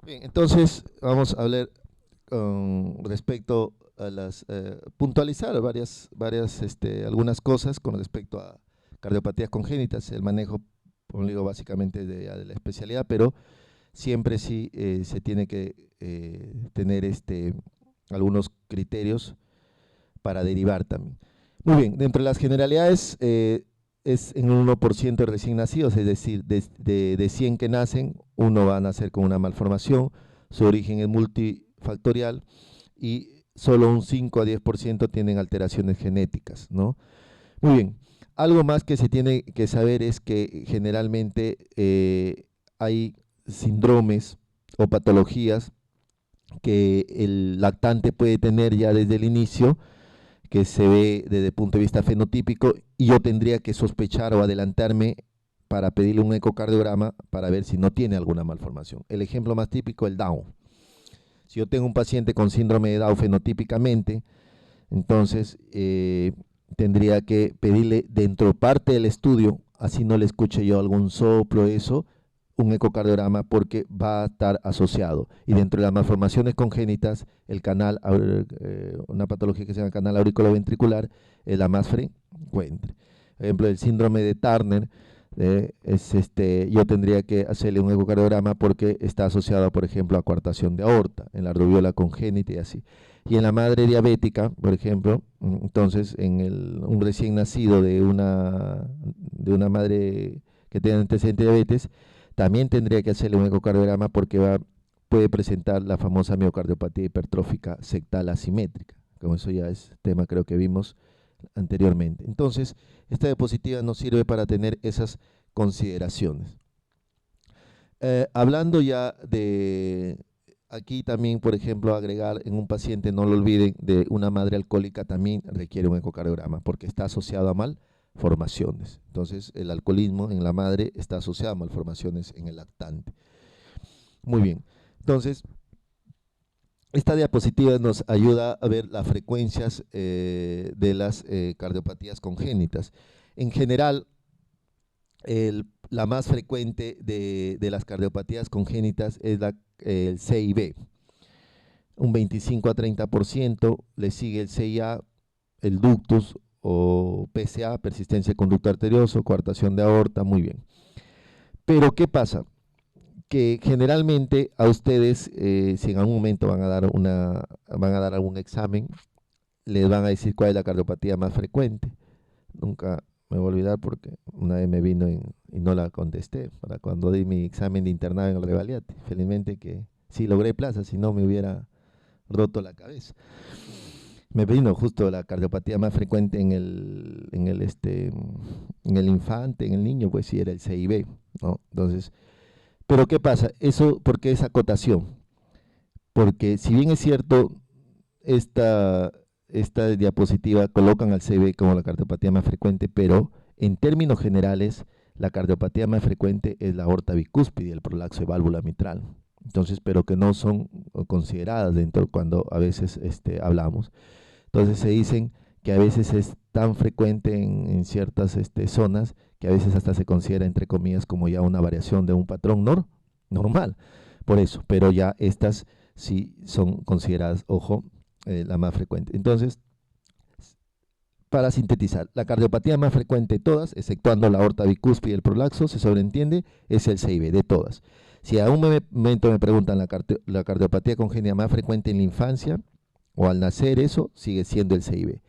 Bien, entonces vamos a hablar con respecto a las puntualizar algunas cosas con respecto a cardiopatías congénitas, el manejo, como digo, básicamente de la especialidad, pero siempre sí se tiene que tener algunos criterios para derivar también. Muy bien, dentro de las generalidades es en un 1% de recién nacidos, es decir, de 100 que nacen, uno va a nacer con una malformación, su origen es multifactorial y solo un 5 a 10% tienen alteraciones genéticas, ¿no? Muy bien, algo más que se tiene que saber es que generalmente hay síndromes o patologías que el lactante puede tener ya desde el inicio, que se ve desde el punto de vista fenotípico, y yo tendría que sospechar o adelantarme para pedirle un ecocardiograma para ver si no tiene alguna malformación. El ejemplo más típico, el Down. Si yo tengo un paciente con síndrome de Down fenotípicamente, entonces tendría que pedirle dentro parte del estudio, así no le escuche yo algún soplo, eso, un ecocardiograma porque va a estar asociado. Y dentro de las malformaciones congénitas, el canal, una patología que se llama canal auriculoventricular, es la más frecuente. Por ejemplo, el síndrome de Turner, yo tendría que hacerle un ecocardiograma porque está asociado, por ejemplo, a coartación de aorta, en la rubiola congénita y así. Y en la madre diabética, por ejemplo, entonces un recién nacido de una madre que tiene antecedente de diabetes, también tendría que hacerle un ecocardiograma porque puede presentar la famosa miocardiopatía hipertrófica sectal asimétrica, como eso ya es tema creo que vimos anteriormente. Entonces, esta diapositiva nos sirve para tener esas consideraciones. Hablando ya de, aquí también, por ejemplo, agregar en un paciente, no lo olviden, de una madre alcohólica también requiere un ecocardiograma porque está asociado a malformaciones. Entonces, el alcoholismo en la madre está asociado a malformaciones en el lactante. Muy bien, entonces, esta diapositiva nos ayuda a ver las frecuencias de las cardiopatías congénitas. En general, la más frecuente de las cardiopatías congénitas es el CIB, un 25 a 30%, le sigue el CIA, el ductus o PCA, persistencia de conducto arterioso, coartación de aorta, muy bien. Pero ¿qué pasa? Que generalmente a ustedes, si en algún momento van a dar algún examen, les van a decir cuál es la cardiopatía más frecuente. Nunca me voy a olvidar porque una vez me vino y no la contesté para cuando di mi examen de internado en el Revaliate. Felizmente que sí logré plaza, si no me hubiera roto la cabeza. Me vino justo la cardiopatía más frecuente en el infante, en el niño, pues sí era el CIB, ¿no? Entonces, pero ¿qué pasa? Eso, ¿por qué esa acotación? Porque si bien es cierto, esta diapositiva colocan al CB como la cardiopatía más frecuente, pero en términos generales, la cardiopatía más frecuente es la aorta bicúspide, el prolapso de válvula mitral. Entonces, pero que no son consideradas dentro cuando a veces hablamos. Entonces se dicen que a veces es tan frecuente en ciertas zonas que a veces hasta se considera, entre comillas, como ya una variación de un patrón normal. Por eso, pero ya estas sí son consideradas, ojo, la más frecuente. Entonces, para sintetizar, la cardiopatía más frecuente de todas, exceptuando la aorta bicúspide y el prolaxo, se sobreentiende, es el CIB, de todas. Si a un momento me preguntan la cardiopatía congénita más frecuente en la infancia o al nacer, eso sigue siendo el CIB.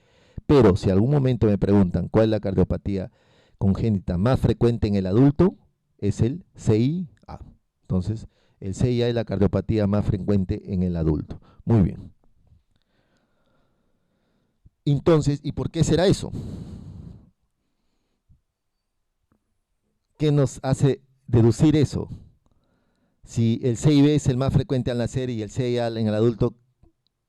Pero si algún momento me preguntan cuál es la cardiopatía congénita más frecuente en el adulto, es el CIA. Entonces, el CIA es la cardiopatía más frecuente en el adulto. Muy bien. Entonces, ¿y por qué será eso? ¿Qué nos hace deducir eso? Si el CIB es el más frecuente al nacer y el CIA en el adulto,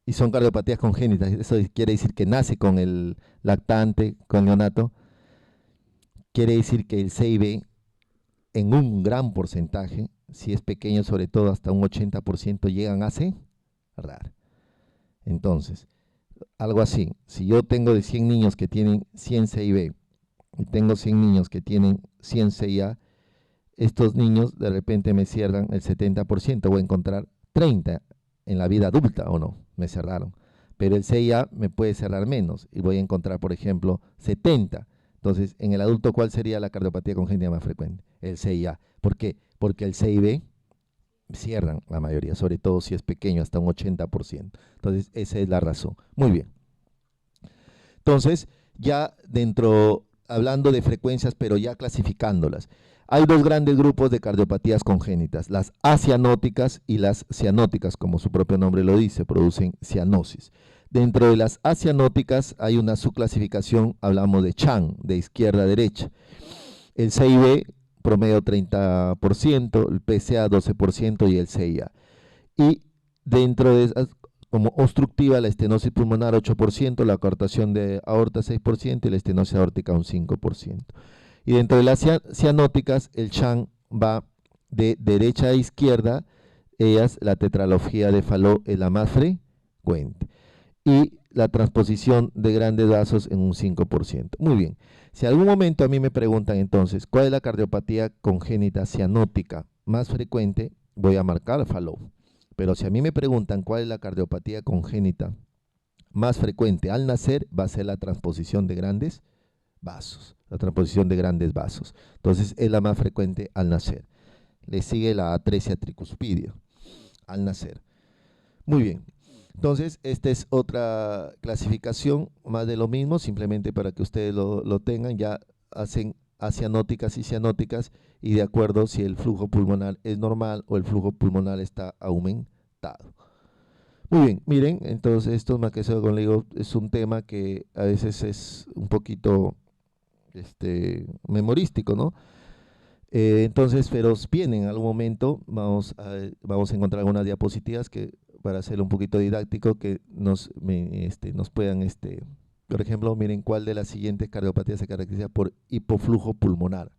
y son cardiopatías congénitas, eso quiere decir que nace con el lactante, con el neonato, quiere decir que el CIB en un gran porcentaje, si es pequeño sobre todo hasta un 80%, llegan a cerrar. Entonces, algo así, si yo tengo de 100 niños que tienen 100 CIB y tengo 100 niños que tienen 100 CIA, estos niños de repente me cierran el 70%, voy a encontrar 30 en la vida adulta, ¿o no? Me cerraron. Pero el CIA me puede cerrar menos y voy a encontrar, por ejemplo, 70. Entonces, en el adulto, ¿cuál sería la cardiopatía congénita más frecuente? El CIA. ¿Por qué? Porque el C y B cierran la mayoría, sobre todo si es pequeño, hasta un 80%. Entonces, esa es la razón. Muy bien. Entonces, ya dentro, hablando de frecuencias, pero ya clasificándolas, hay dos grandes grupos de cardiopatías congénitas, las acianóticas y las cianóticas, como su propio nombre lo dice, producen cianosis. Dentro de las acianóticas hay una subclasificación, hablamos de Chang, de izquierda a derecha. El CIB promedio 30%, el PCA 12% y el CIA. Y dentro de esas, como obstructiva, la estenosis pulmonar 8%, la coartación de aorta 6% y la estenosis aórtica un 5%. Y dentro de las cianóticas, el Chang va de derecha a izquierda, ellas, la tetralogía de Fallot es la más frecuente. Y la transposición de grandes vasos en un 5%. Muy bien. Si algún momento a mí me preguntan entonces, ¿cuál es la cardiopatía congénita cianótica más frecuente? Voy a marcar Fallot. Pero si a mí me preguntan cuál es la cardiopatía congénita más frecuente al nacer, va a ser la transposición de grandes vasos. La transposición de grandes vasos. Entonces es la más frecuente al nacer. Le sigue la atresia tricuspidia al nacer. Muy bien. Entonces, esta es otra clasificación, más de lo mismo, simplemente para que ustedes lo tengan, ya hacen acianóticas y cianóticas y de acuerdo si el flujo pulmonar es normal o el flujo pulmonar está aumentado. Muy bien, miren, entonces esto más que eso, como le digo, es un tema que a veces es un poquito memorístico, ¿no? Entonces, pero bien, en algún momento vamos a encontrar algunas diapositivas que para hacerlo un poquito didáctico, que nos puedan, por ejemplo, miren cuál de las siguientes cardiopatías se caracteriza por hipoflujo pulmonar.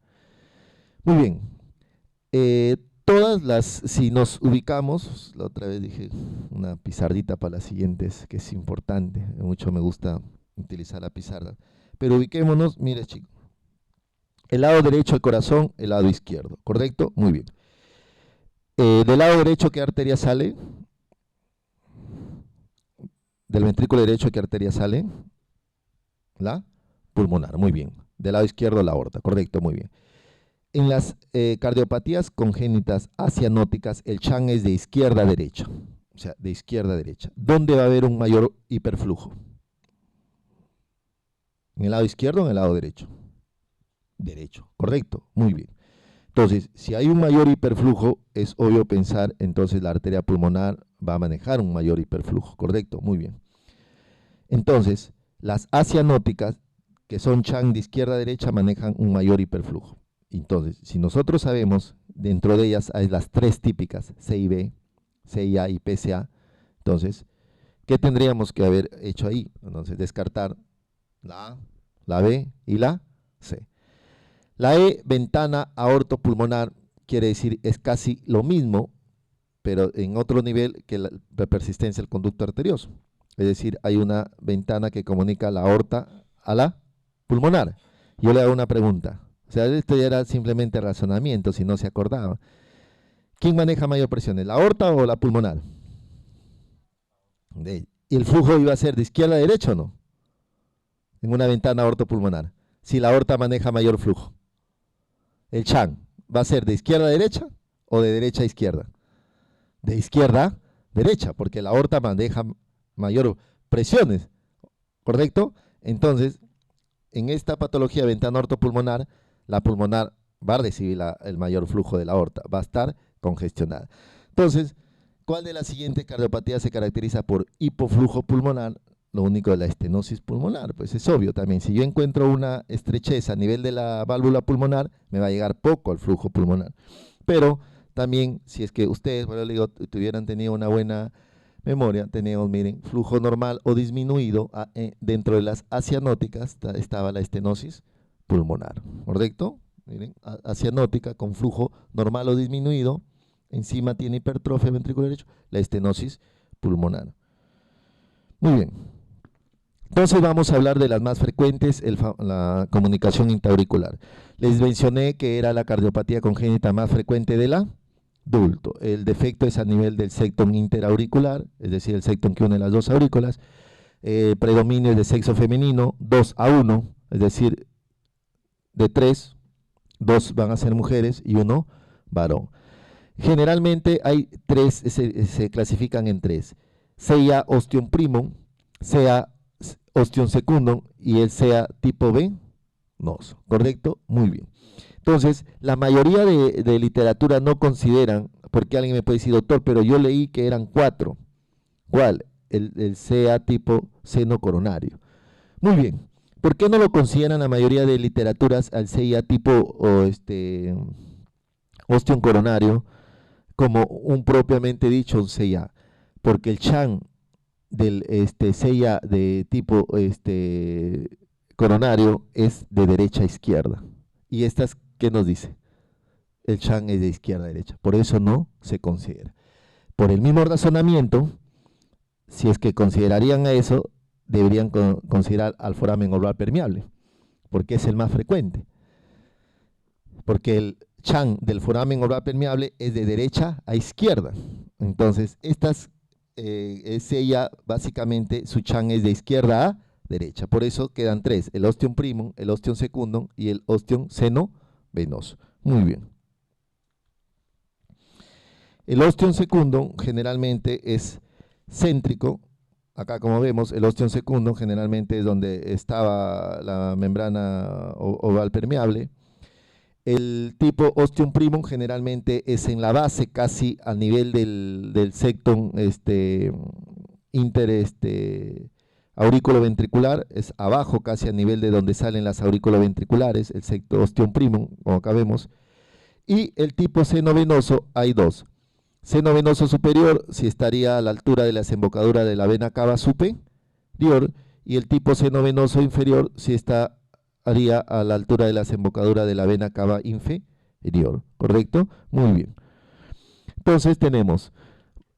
Muy bien. Todas las, si nos ubicamos, la otra vez dije una pizarrita para las siguientes, que es importante, mucho me gusta utilizar la pizarra, pero ubiquémonos, mire chicos, el lado derecho del corazón, el lado izquierdo, ¿correcto? Muy bien. Del lado derecho, ¿qué arteria sale? Del ventrículo derecho, ¿qué arteria sale? La pulmonar, muy bien. Del lado izquierdo, la aorta, correcto, muy bien. En las cardiopatías congénitas acianóticas, el Chang es de izquierda a derecha, o sea, de izquierda a derecha. ¿Dónde va a haber un mayor hiperflujo? ¿En el lado izquierdo o en el lado derecho? Derecho, correcto, muy bien. Entonces, si hay un mayor hiperflujo, es obvio pensar, entonces la arteria pulmonar va a manejar un mayor hiperflujo, correcto, muy bien. Entonces, las acianóticas, que son Chang de izquierda a derecha, manejan un mayor hiperflujo. Entonces, si nosotros sabemos, dentro de ellas hay las tres típicas, CIB, CIA y PCA, entonces, ¿qué tendríamos que haber hecho ahí? Entonces, descartar la A, la B y la C. La E, ventana aortopulmonar, quiere decir, es casi lo mismo, pero en otro nivel que la persistencia del conducto arterioso. Es decir, hay una ventana que comunica la aorta a la pulmonar. Yo le hago una pregunta. O sea, esto ya era simplemente razonamiento, si no se acordaba. ¿Quién maneja mayor presión, la aorta o la pulmonar? ¿Y el flujo iba a ser de izquierda a derecha o no? En una ventana aortopulmonar. Si la aorta maneja mayor flujo. El Chang, ¿va a ser de izquierda a derecha o de derecha a izquierda? De izquierda a derecha, porque la aorta maneja mayor presiones, ¿correcto? Entonces, en esta patología de ventana aortopulmonar, la pulmonar va a recibir el mayor flujo de la aorta, va a estar congestionada. Entonces, ¿cuál de las siguientes cardiopatías se caracteriza por hipoflujo pulmonar? Lo único de la estenosis pulmonar, pues es obvio también. Si yo encuentro una estrechez a nivel de la válvula pulmonar, me va a llegar poco al flujo pulmonar. Pero también, si es que ustedes, bueno, le digo, tuvieran tenido una buena memoria, tenemos, miren, flujo normal o disminuido, dentro de las acianóticas estaba la estenosis pulmonar, ¿correcto? Miren, acianótica con flujo normal o disminuido, encima tiene hipertrofia ventrículo derecho, la estenosis pulmonar. Muy bien. Entonces vamos a hablar de las más frecuentes, la comunicación intraauricular. Les mencioné que era la cardiopatía congénita más frecuente de la dulto. El defecto es a nivel del septum interauricular, es decir, el septum que une las dos aurículas. Predominio es de sexo femenino, 2-1, es decir, de 3, 2 van a ser mujeres y 1 varón. Generalmente hay 3, se clasifican en 3. Sea ostium primum, sea ostium secundum y el sea tipo B, ¿correcto? Muy bien. Entonces, la mayoría de literatura no consideran, porque alguien me puede decir, doctor, pero yo leí que eran 4. ¿Cuál? El sea tipo seno coronario. Muy bien. ¿Por qué no lo consideran la mayoría de literaturas al CIA tipo ostium coronario como un propiamente dicho un CIA? Porque el Chan del CIA de tipo coronario es de derecha a izquierda. ¿Y estas qué nos dice? El Chan es de izquierda a derecha. Por eso no se considera. Por el mismo razonamiento, si es que considerarían eso, deberían considerar al foramen orbital permeable, porque es el más frecuente. Porque el Chan del foramen orbital permeable es de derecha a izquierda. Entonces, ella básicamente, su Chan es de izquierda a derecha. Por eso quedan 3, el ostium primum, el ostium secundum y el ostium seno venoso. Muy bien. El ostium secundum generalmente es céntrico. Acá como vemos, el ostium secundum generalmente es donde estaba la membrana oval permeable. El tipo ostium primum generalmente es en la base, casi al nivel del septum aurículo-ventricular, es abajo casi a nivel de donde salen las aurículo-ventriculares, el septum ostium primum, como acá vemos. Y el tipo seno venoso, hay 2. Seno venoso superior, si estaría a la altura de la desembocadura de la vena cava superior, y el tipo seno venoso inferior, si estaría a la altura de la desembocadura de la vena cava inferior, ¿correcto? Muy bien. Entonces tenemos,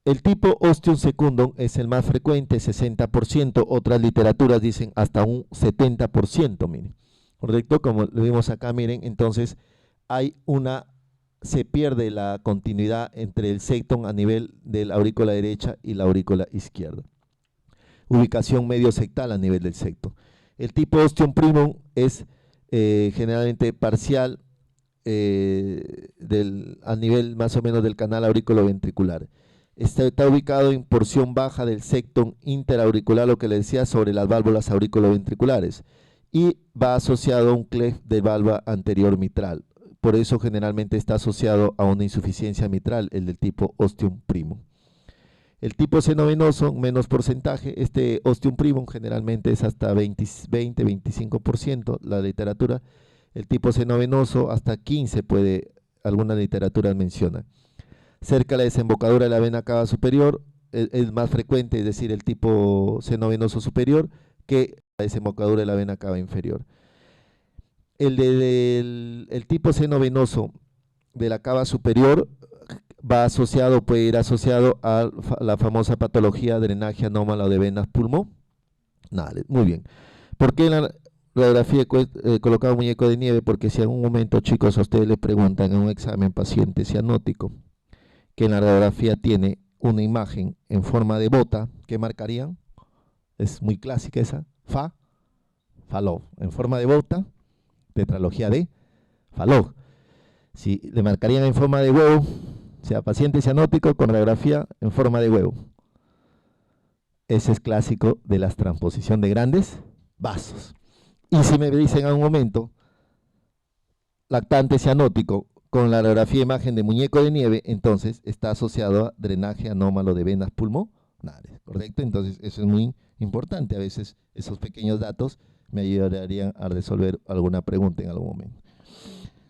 el tipo ostium secundum es el más frecuente, 60%, otras literaturas dicen hasta un 70%, miren, ¿correcto? Como lo vimos acá, miren, entonces hay se pierde la continuidad entre el septum a nivel de la aurícula derecha y la aurícula izquierda. Ubicación medio sectal a nivel del septum. El tipo ostium primum es generalmente parcial a nivel más o menos del canal aurículo-ventricular. Está ubicado en porción baja del septum interauricular, lo que le decía, sobre las válvulas aurículo-ventriculares, y va asociado a un cleft de valva anterior mitral. Por eso generalmente está asociado a una insuficiencia mitral, el del tipo ostium primum. El tipo seno venoso, menos porcentaje, este ostium primum generalmente es hasta 20-25% la literatura. El tipo seno venoso hasta 15 puede, algunas literaturas mencionan. Cerca de la desembocadura de la vena cava superior es más frecuente, es decir, el tipo seno venoso superior que la desembocadura de la vena cava inferior. El tipo seno venoso de la cava superior puede ir asociado a la famosa patología de drenaje anómalo de venas pulmonales. Muy bien. ¿Por qué en la radiografía he colocado muñeco de nieve? Porque si en un momento, chicos, a ustedes le preguntan en un examen paciente cianótico que en la radiografía tiene una imagen en forma de bota, ¿qué marcarían? Es muy clásica esa, Falov, en forma de bota, tetralogía de Falov. Si le marcarían en forma de huevo, o sea, paciente cianótico con radiografía en forma de huevo. Ese es clásico de la transposición de grandes vasos. Y si me dicen a un momento, lactante cianótico con la radiografía imagen de muñeco de nieve, entonces está asociado a drenaje anómalo de venas pulmonares, ¿correcto? Entonces eso es muy importante. A veces esos pequeños datos me ayudarían a resolver alguna pregunta en algún momento.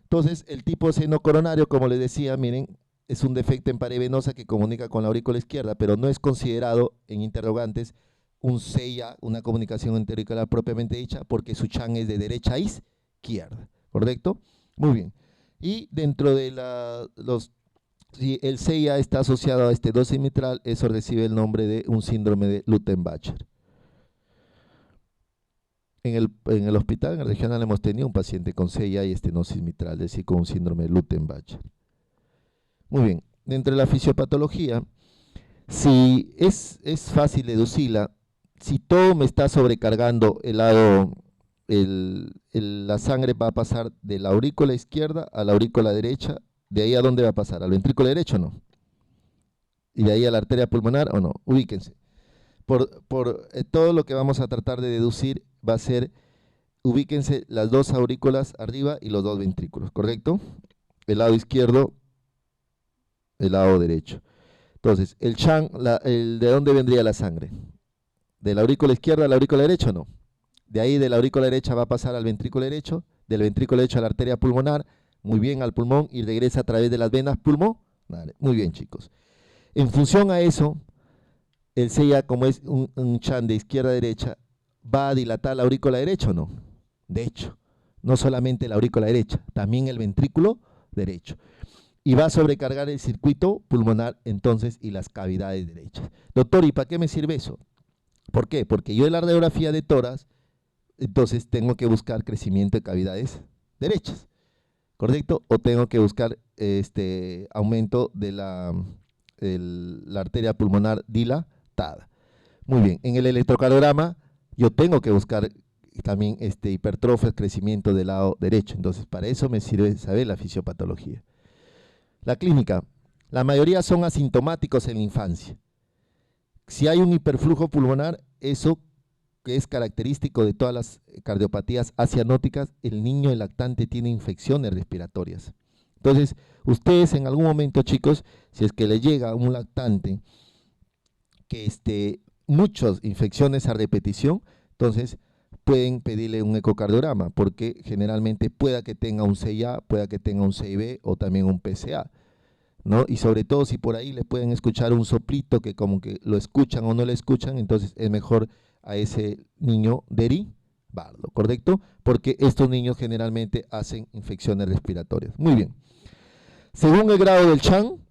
Entonces, el tipo seno coronario, como les decía, miren, es un defecto en pared venosa que comunica con la aurícula izquierda, pero no es considerado en interrogantes un SEIA, una comunicación interauricular propiamente dicha, porque su Chan es de derecha a izquierda, ¿correcto? Muy bien. Y dentro de si el SEIA está asociado a este dosis mitral, eso recibe el nombre de un síndrome de Lutten-Bacher. En el hospital, en el regional, hemos tenido un paciente con CIA y estenosis mitral, es decir, con un síndrome de Lutten-Bacher. Muy bien, dentro de la fisiopatología, si es fácil deducirla, si todo me está sobrecargando el lado, la sangre va a pasar de la aurícula izquierda a la aurícula derecha, ¿de ahí a dónde va a pasar? ¿Al ventrículo derecho o no? ¿Y de ahí a la arteria pulmonar o no? Ubíquense. Por todo lo que vamos a tratar de deducir va a ser, ubíquense las dos aurículas arriba y los dos ventrículos, ¿correcto? El lado izquierdo, el lado derecho. Entonces, ¿de dónde vendría la sangre? ¿De la aurícula izquierda a la aurícula derecha o no? De ahí de la aurícula derecha va a pasar al ventrículo derecho, del ventrículo derecho a la arteria pulmonar, muy bien, al pulmón y regresa a través de las venas pulmonares. Muy bien, chicos. En función a eso, el CIA, como es un chan de izquierda a derecha, ¿va a dilatar la aurícula derecha o no? De hecho, no solamente la aurícula derecha, también el ventrículo derecho. Y va a sobrecargar el circuito pulmonar entonces y las cavidades derechas. Doctor, ¿y para qué me sirve eso? ¿Por qué? Porque yo en la radiografía de tórax, entonces tengo que buscar crecimiento de cavidades derechas, ¿correcto? O tengo que buscar aumento de la arteria pulmonar dilatada. Muy bien, en el electrocardiograma yo tengo que buscar también hipertrofia, crecimiento del lado derecho. Entonces, para eso me sirve saber la fisiopatología. La clínica, la mayoría son asintomáticos en la infancia. Si hay un hiperflujo pulmonar, eso que es característico de todas las cardiopatías asianóticas, el niño, el lactante, tiene infecciones respiratorias. Entonces, ustedes en algún momento, chicos, si es que le llega a un lactante que muchas infecciones a repetición, entonces pueden pedirle un ecocardiograma, porque generalmente pueda que tenga un CIA, pueda que tenga un CIB o también un PCA, ¿no? Y sobre todo si por ahí le pueden escuchar un soplito que como que lo escuchan o no lo escuchan, entonces es mejor a ese niño derivarlo, ¿correcto? Porque estos niños generalmente hacen infecciones respiratorias. Muy bien. Según el grado del CHAN,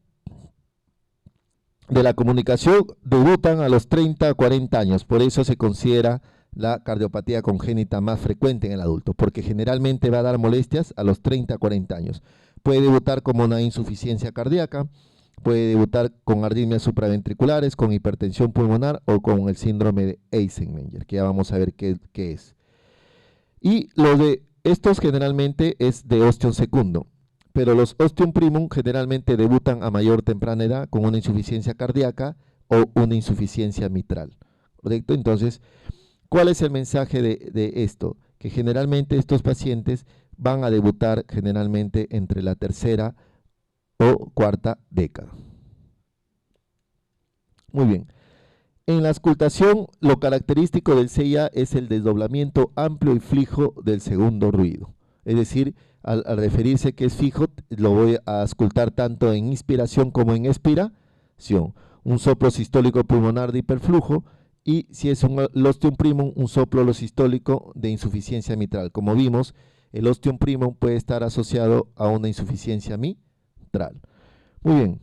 de la comunicación, debutan a los 30 a 40 años, por eso se considera la cardiopatía congénita más frecuente en el adulto, porque generalmente va a dar molestias a los 30 a 40 años. Puede debutar como una insuficiencia cardíaca, puede debutar con arritmias supraventriculares, con hipertensión pulmonar o con el síndrome de Eisenmenger, que ya vamos a ver qué es. Y lo de estos generalmente es de ostium secundo, pero los ostium primum generalmente debutan a mayor temprana edad con una insuficiencia cardíaca o una insuficiencia mitral, ¿correcto? Entonces, ¿cuál es el mensaje de esto? Que generalmente estos pacientes van a debutar generalmente entre la tercera o cuarta década. Muy bien. En la auscultación, lo característico del CIA es el desdoblamiento amplio y fijo del segundo ruido. Es decir, al referirse que es fijo, lo voy a auscultar tanto en inspiración como en expiración. Un soplo sistólico pulmonar de hiperflujo y si es un ostium primum, un soplo sistólico de insuficiencia mitral. Como vimos, el ostium primum puede estar asociado a una insuficiencia mitral. Muy bien.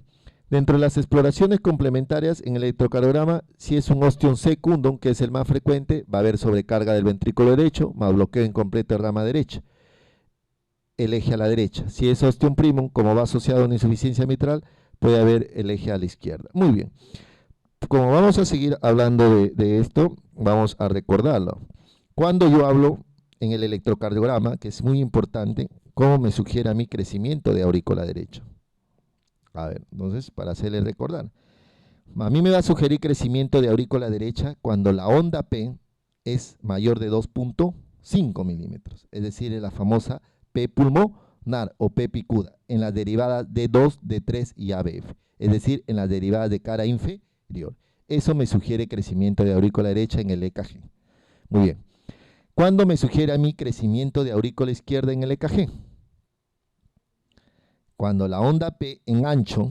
Dentro de las exploraciones complementarias en el electrocardiograma, si es un ostium secundum, que es el más frecuente, va a haber sobrecarga del ventrículo derecho, más bloqueo incompleto de rama derecha, el eje a la derecha. Si es ostium primum, como va asociado a una insuficiencia mitral, puede haber el eje a la izquierda. Muy bien. Como vamos a seguir hablando de esto, vamos a recordarlo. Cuando yo hablo en el electrocardiograma, que es muy importante, ¿cómo me sugiere a mí crecimiento de aurícula derecha? A ver, entonces, para hacerle recordar. A mí me va a sugerir crecimiento de aurícula derecha cuando la onda P es mayor de 2.5 milímetros, es decir, la famosa P pulmonar o P picuda, en las derivadas D2, D3 y ABF, es decir, en las derivadas de cara inferior. Eso me sugiere crecimiento de aurícula derecha en el EKG. Muy bien. ¿Cuándo me sugiere a mí crecimiento de aurícula izquierda en el EKG? Cuando la onda P en ancho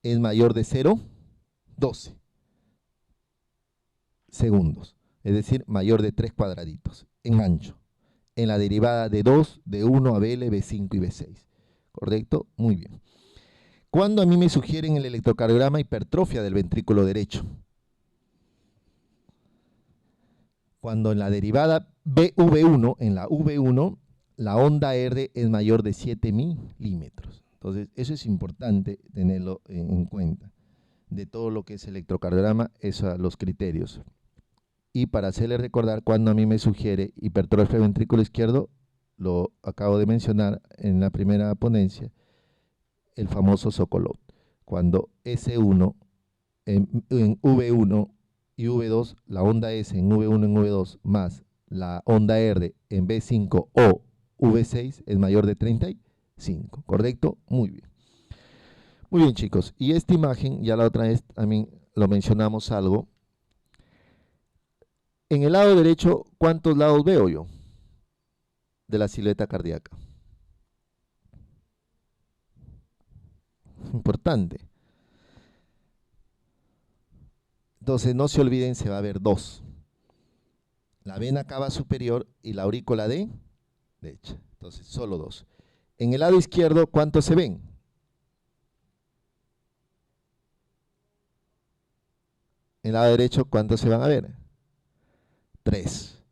es mayor de 0,12 segundos, es decir, mayor de 3 cuadraditos en ancho, en la derivada de 2, de 1 a BL, B5 y B6. ¿Correcto? Muy bien. ¿Cuándo a mí me sugieren el electrocardiograma hipertrofia del ventrículo derecho? Cuando en la derivada BV1, en la V1, la onda R es mayor de 7 milímetros. Entonces, eso es importante tenerlo en cuenta. De todo lo que es electrocardiograma, esos los criterios. Y para hacerle recordar, cuando a mí me sugiere hipertrofia del ventrículo izquierdo, lo acabo de mencionar en la primera ponencia, el famoso Sokolov. Cuando S1 en V1 y V2, la onda S en V1 en V2 más la onda R en V5 o V6 es mayor de 35, ¿correcto? Muy bien. Muy bien, chicos. Y esta imagen, ya la otra vez también lo mencionamos algo. En el lado derecho, ¿cuántos lados veo yo de la silueta cardíaca? Importante. Entonces, no se olviden, se va a ver dos. La vena cava superior y la aurícula de derecha. Entonces, solo dos. En el lado izquierdo, ¿cuántos se ven? En el lado derecho, ¿cuántos se van a ver? Tres.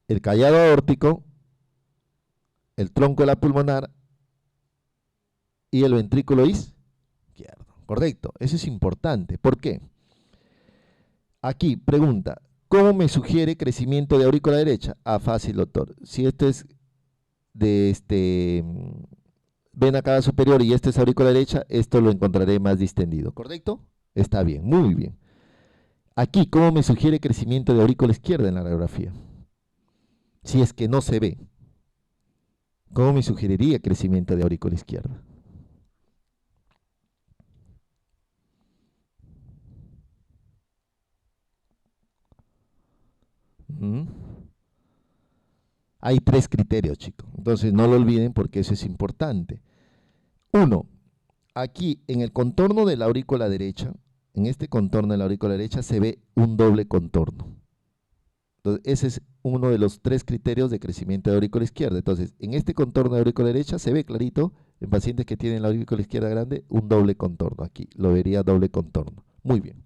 El callado aórtico, el tronco de la pulmonar y el ventrículo izquierdo. Correcto, eso es importante. ¿Por qué? Aquí, pregunta, ¿cómo me sugiere crecimiento de aurícula derecha? Ah, fácil, doctor. Si esto es de vena cava superior y este es aurícula derecha, esto lo encontraré más distendido. ¿Correcto? Está bien, muy bien. Aquí, ¿cómo me sugiere crecimiento de aurícula izquierda en la radiografía? Si es que no se ve, ¿cómo me sugeriría crecimiento de aurícula izquierda? Hay tres criterios, chicos. Entonces no lo olviden porque eso es importante. Uno, aquí en el contorno de la aurícula derecha, en este contorno de la aurícula derecha se ve un doble contorno. Entonces, ese es uno de los tres criterios de crecimiento de aurícula izquierda. Entonces, en este contorno de aurícula derecha se ve clarito, en pacientes que tienen la aurícula izquierda grande, un doble contorno. Aquí lo vería doble contorno. Muy bien.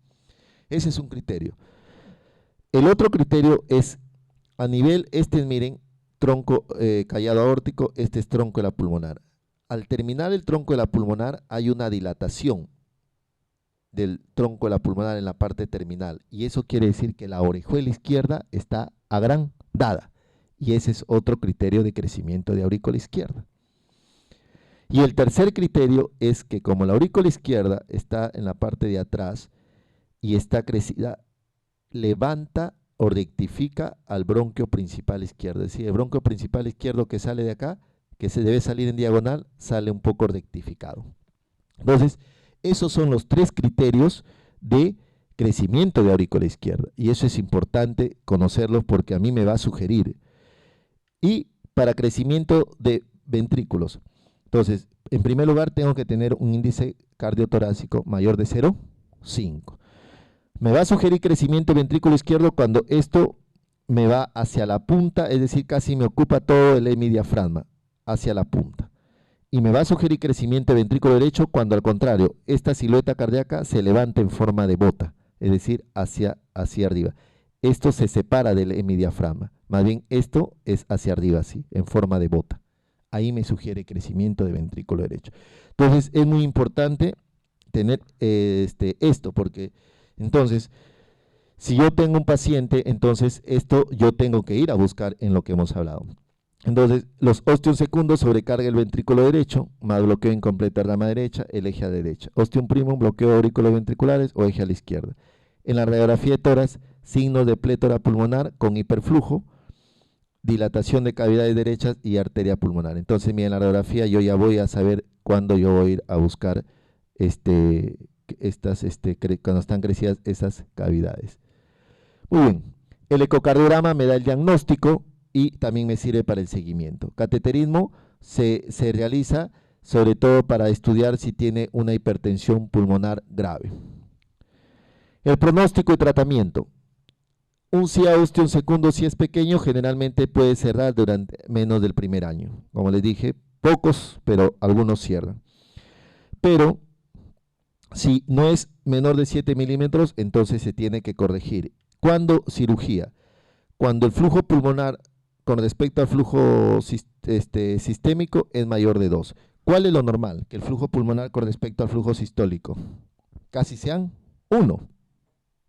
Ese es un criterio. El otro criterio es a nivel, miren, tronco callado aórtico, este es tronco de la pulmonar. Al terminar el tronco de la pulmonar hay una dilatación del tronco de la pulmonar en la parte terminal y eso quiere decir que la orejuela izquierda está agrandada y ese es otro criterio de crecimiento de aurícula izquierda. Y el tercer criterio es que como la aurícula izquierda está en la parte de atrás y está crecida, levanta o rectifica al bronquio principal izquierdo. Es decir, el bronquio principal izquierdo que sale de acá, que se debe salir en diagonal, sale un poco rectificado. Entonces, esos son los tres criterios de crecimiento de aurícula izquierda. Y eso es importante conocerlo porque a mí me va a sugerir. Y para crecimiento de ventrículos. Entonces, en primer lugar, tengo que tener un índice cardiotorácico mayor de 0,5. Me va a sugerir crecimiento ventrículo izquierdo cuando esto me va hacia la punta, es decir, casi me ocupa todo el hemidiafragma, hacia la punta. Y me va a sugerir crecimiento ventrículo derecho cuando al contrario, esta silueta cardíaca se levanta en forma de bota, es decir, hacia arriba. Esto se separa del hemidiafragma, más bien esto es hacia arriba, así, en forma de bota. Ahí me sugiere crecimiento de ventrículo derecho. Entonces es muy importante tener esto, porque entonces, si yo tengo un paciente, entonces esto yo tengo que ir a buscar en lo que hemos hablado. Entonces, los ostium secundos sobrecarga el ventrículo derecho, más bloqueo incompleta rama derecha, el eje a derecha. Ostium primum, bloqueo aurículos ventriculares o eje a la izquierda. En la radiografía de tórax, signos de plétora pulmonar con hiperflujo, dilatación de cavidades derechas y arteria pulmonar. Entonces, mira, en la radiografía yo ya voy a saber cuándo yo voy a ir a buscar cuando están crecidas esas cavidades. Muy bien, el ecocardiograma me da el diagnóstico y también me sirve para el seguimiento. Cateterismo se realiza sobre todo para estudiar si tiene una hipertensión pulmonar grave. El pronóstico y tratamiento. Un CIA ostium secundo, si es pequeño, generalmente puede cerrar durante menos del primer año. Como les dije, pocos, pero algunos cierran. Pero si no es menor de 7 milímetros, entonces se tiene que corregir. ¿Cuándo cirugía? Cuando el flujo pulmonar con respecto al flujo sistémico es mayor de 2. ¿Cuál es lo normal? Que el flujo pulmonar con respecto al flujo sistólico casi sean 1,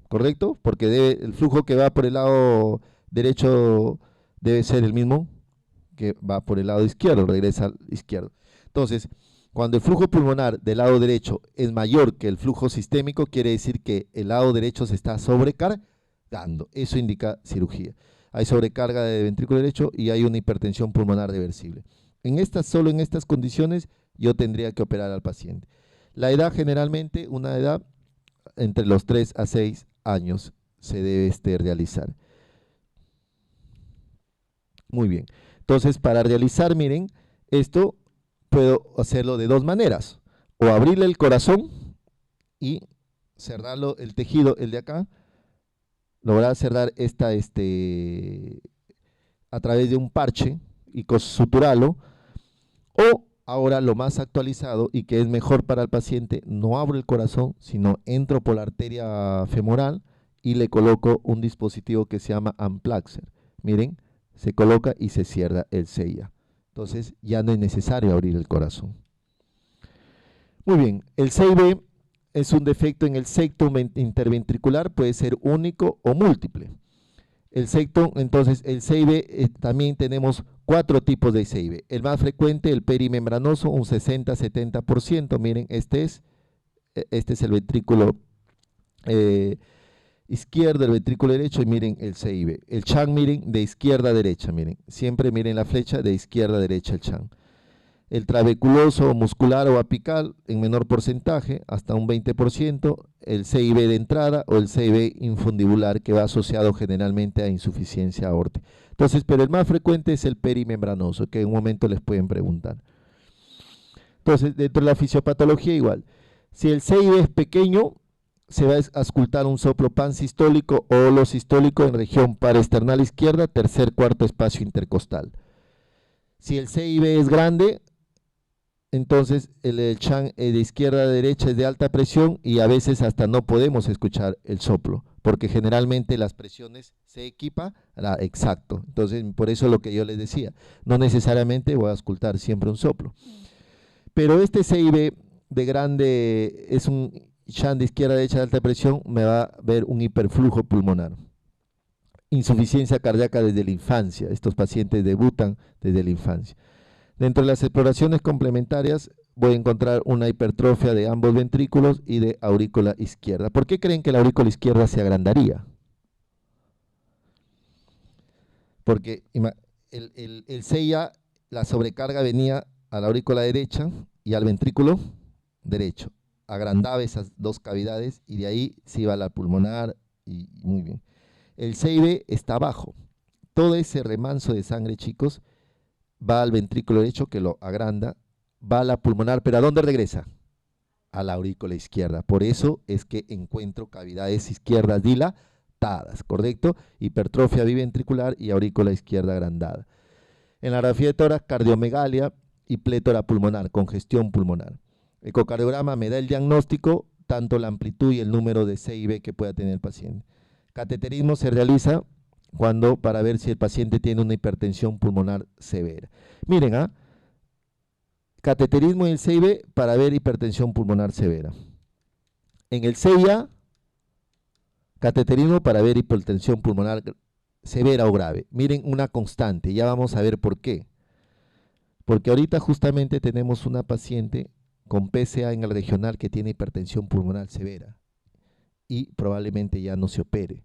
¿correcto? Porque el flujo que va por el lado derecho debe ser el mismo que va por el lado izquierdo, regresa al izquierdo. Entonces, cuando el flujo pulmonar del lado derecho es mayor que el flujo sistémico, quiere decir que el lado derecho se está sobrecargando. Eso indica cirugía. Hay sobrecarga de ventrículo derecho y hay una hipertensión pulmonar reversible. Solo en estas condiciones yo tendría que operar al paciente. La edad generalmente, una edad entre los 3 a 6 años se debe realizar. Muy bien. Entonces, para realizar, miren, esto puedo hacerlo de dos maneras. O abrirle el corazón y cerrarlo, el tejido, el de acá, lograr cerrar a través de un parche y suturarlo. O ahora lo más actualizado y que es mejor para el paciente, no abro el corazón, sino entro por la arteria femoral y le coloco un dispositivo que se llama Amplaxer. Miren, se coloca y se cierra el CIA. Entonces ya no es necesario abrir el corazón. Muy bien, el CIB es un defecto en el septum interventricular, puede ser único o múltiple. El septum, entonces el CIB también tenemos 4 tipos de CIB. El más frecuente, el perimembranoso, un 60-70%. Miren, este es el ventrículo izquierdo, el ventrículo derecho, y miren el CIB. El Chang, miren, de izquierda a derecha, miren. Siempre miren la flecha de izquierda a derecha el Chang. El trabeculoso, muscular o apical, en menor porcentaje, hasta un 20%. El CIB de entrada o el CIB infundibular, que va asociado generalmente a insuficiencia aórtica. Entonces, pero el más frecuente es el perimembranoso, que en un momento les pueden preguntar. Entonces, dentro de la fisiopatología igual. Si el CIB es pequeño, se va a auscultar un soplo pansistólico o holosistólico en región paraesternal izquierda, tercer, cuarto espacio intercostal. Si el CIB es grande, entonces el Chang de izquierda a derecha es de alta presión y a veces hasta no podemos escuchar el soplo, porque generalmente las presiones se equipa exacto. Entonces, por eso lo que yo les decía, no necesariamente voy a auscultar siempre un soplo. Pero este CIB de grande es un Chang de izquierda a derecha de alta presión, me va a ver un hiperflujo pulmonar. Insuficiencia cardíaca desde la infancia. Estos pacientes debutan desde la infancia. Dentro de las exploraciones complementarias voy a encontrar una hipertrofia de ambos ventrículos y de aurícula izquierda. ¿Por qué creen que la aurícula izquierda se agrandaría? Porque el CIA, la sobrecarga venía a la aurícula derecha y al ventrículo derecho. Agrandaba esas dos cavidades y de ahí se iba a la pulmonar y muy bien. El CIB está abajo. Todo ese remanso de sangre, chicos, va al ventrículo derecho que lo agranda, va a la pulmonar, pero ¿a dónde regresa? A la aurícula izquierda. Por eso es que encuentro cavidades izquierdas dilatadas, ¿correcto? Hipertrofia biventricular y aurícula izquierda agrandada. En la radiografía de tórax, cardiomegalia y plétora pulmonar, congestión pulmonar. Ecocardiograma me da el diagnóstico, tanto la amplitud y el número de CIB que pueda tener el paciente. Cateterismo se realiza para ver si el paciente tiene una hipertensión pulmonar severa. Miren, cateterismo en el CIB para ver hipertensión pulmonar severa. En el CIA, cateterismo para ver hipertensión pulmonar severa o grave. Miren una constante, ya vamos a ver por qué. Porque ahorita justamente tenemos una paciente con PSA en el regional que tiene hipertensión pulmonar severa y probablemente ya no se opere.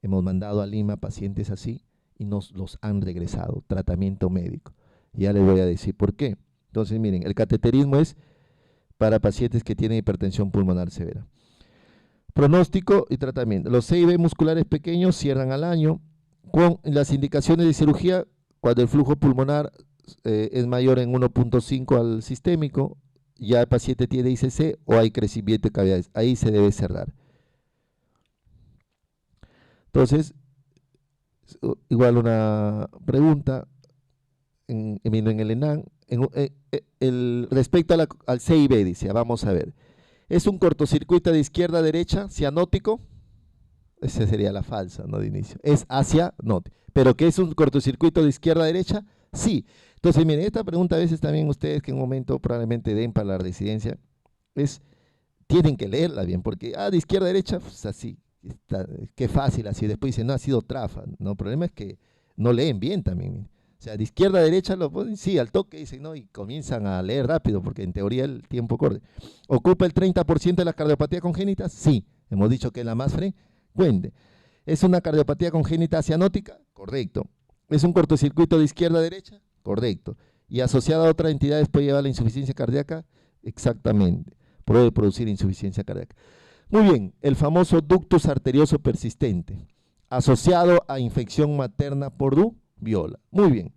Hemos mandado a Lima pacientes así y nos los han regresado, tratamiento médico. Ya les voy a decir por qué. Entonces, miren, el cateterismo es para pacientes que tienen hipertensión pulmonar severa. Pronóstico y tratamiento. Los CIB musculares pequeños cierran al año con las indicaciones de cirugía cuando el flujo pulmonar es mayor en 1.5 al sistémico, ya el paciente tiene ICC o hay crecimiento de cavidades. Ahí se debe cerrar. Entonces, igual una pregunta en el ENAN, respecto al CIB, dice, vamos a ver, ¿es un cortocircuito de izquierda a derecha, cianótico? Esa sería la falsa, ¿no? De inicio. Es hacia, no, pero ¿qué es un cortocircuito de izquierda a derecha? Sí, Entonces, miren, esta pregunta a veces también ustedes que en un momento probablemente den para la residencia, tienen que leerla bien, porque, de izquierda a derecha, pues así, qué fácil así. Después dicen, no, ha sido trafa. No, el problema es que no leen bien también. Miren. O sea, de izquierda a derecha lo ponen, sí, al toque dicen, no, y comienzan a leer rápido, porque en teoría el tiempo corre. ¿Ocupa el 30% de la cardiopatía congénita? Sí, hemos dicho que es la más frecuente. ¿Es una cardiopatía congénita cianótica? Correcto. ¿Es un cortocircuito de izquierda a derecha? Correcto. ¿Y asociada a otras entidades puede llevar a la insuficiencia cardíaca? Exactamente. Puede producir insuficiencia cardíaca. Muy bien, el famoso ductus arterioso persistente, asociado a infección materna por rubiola. Muy bien.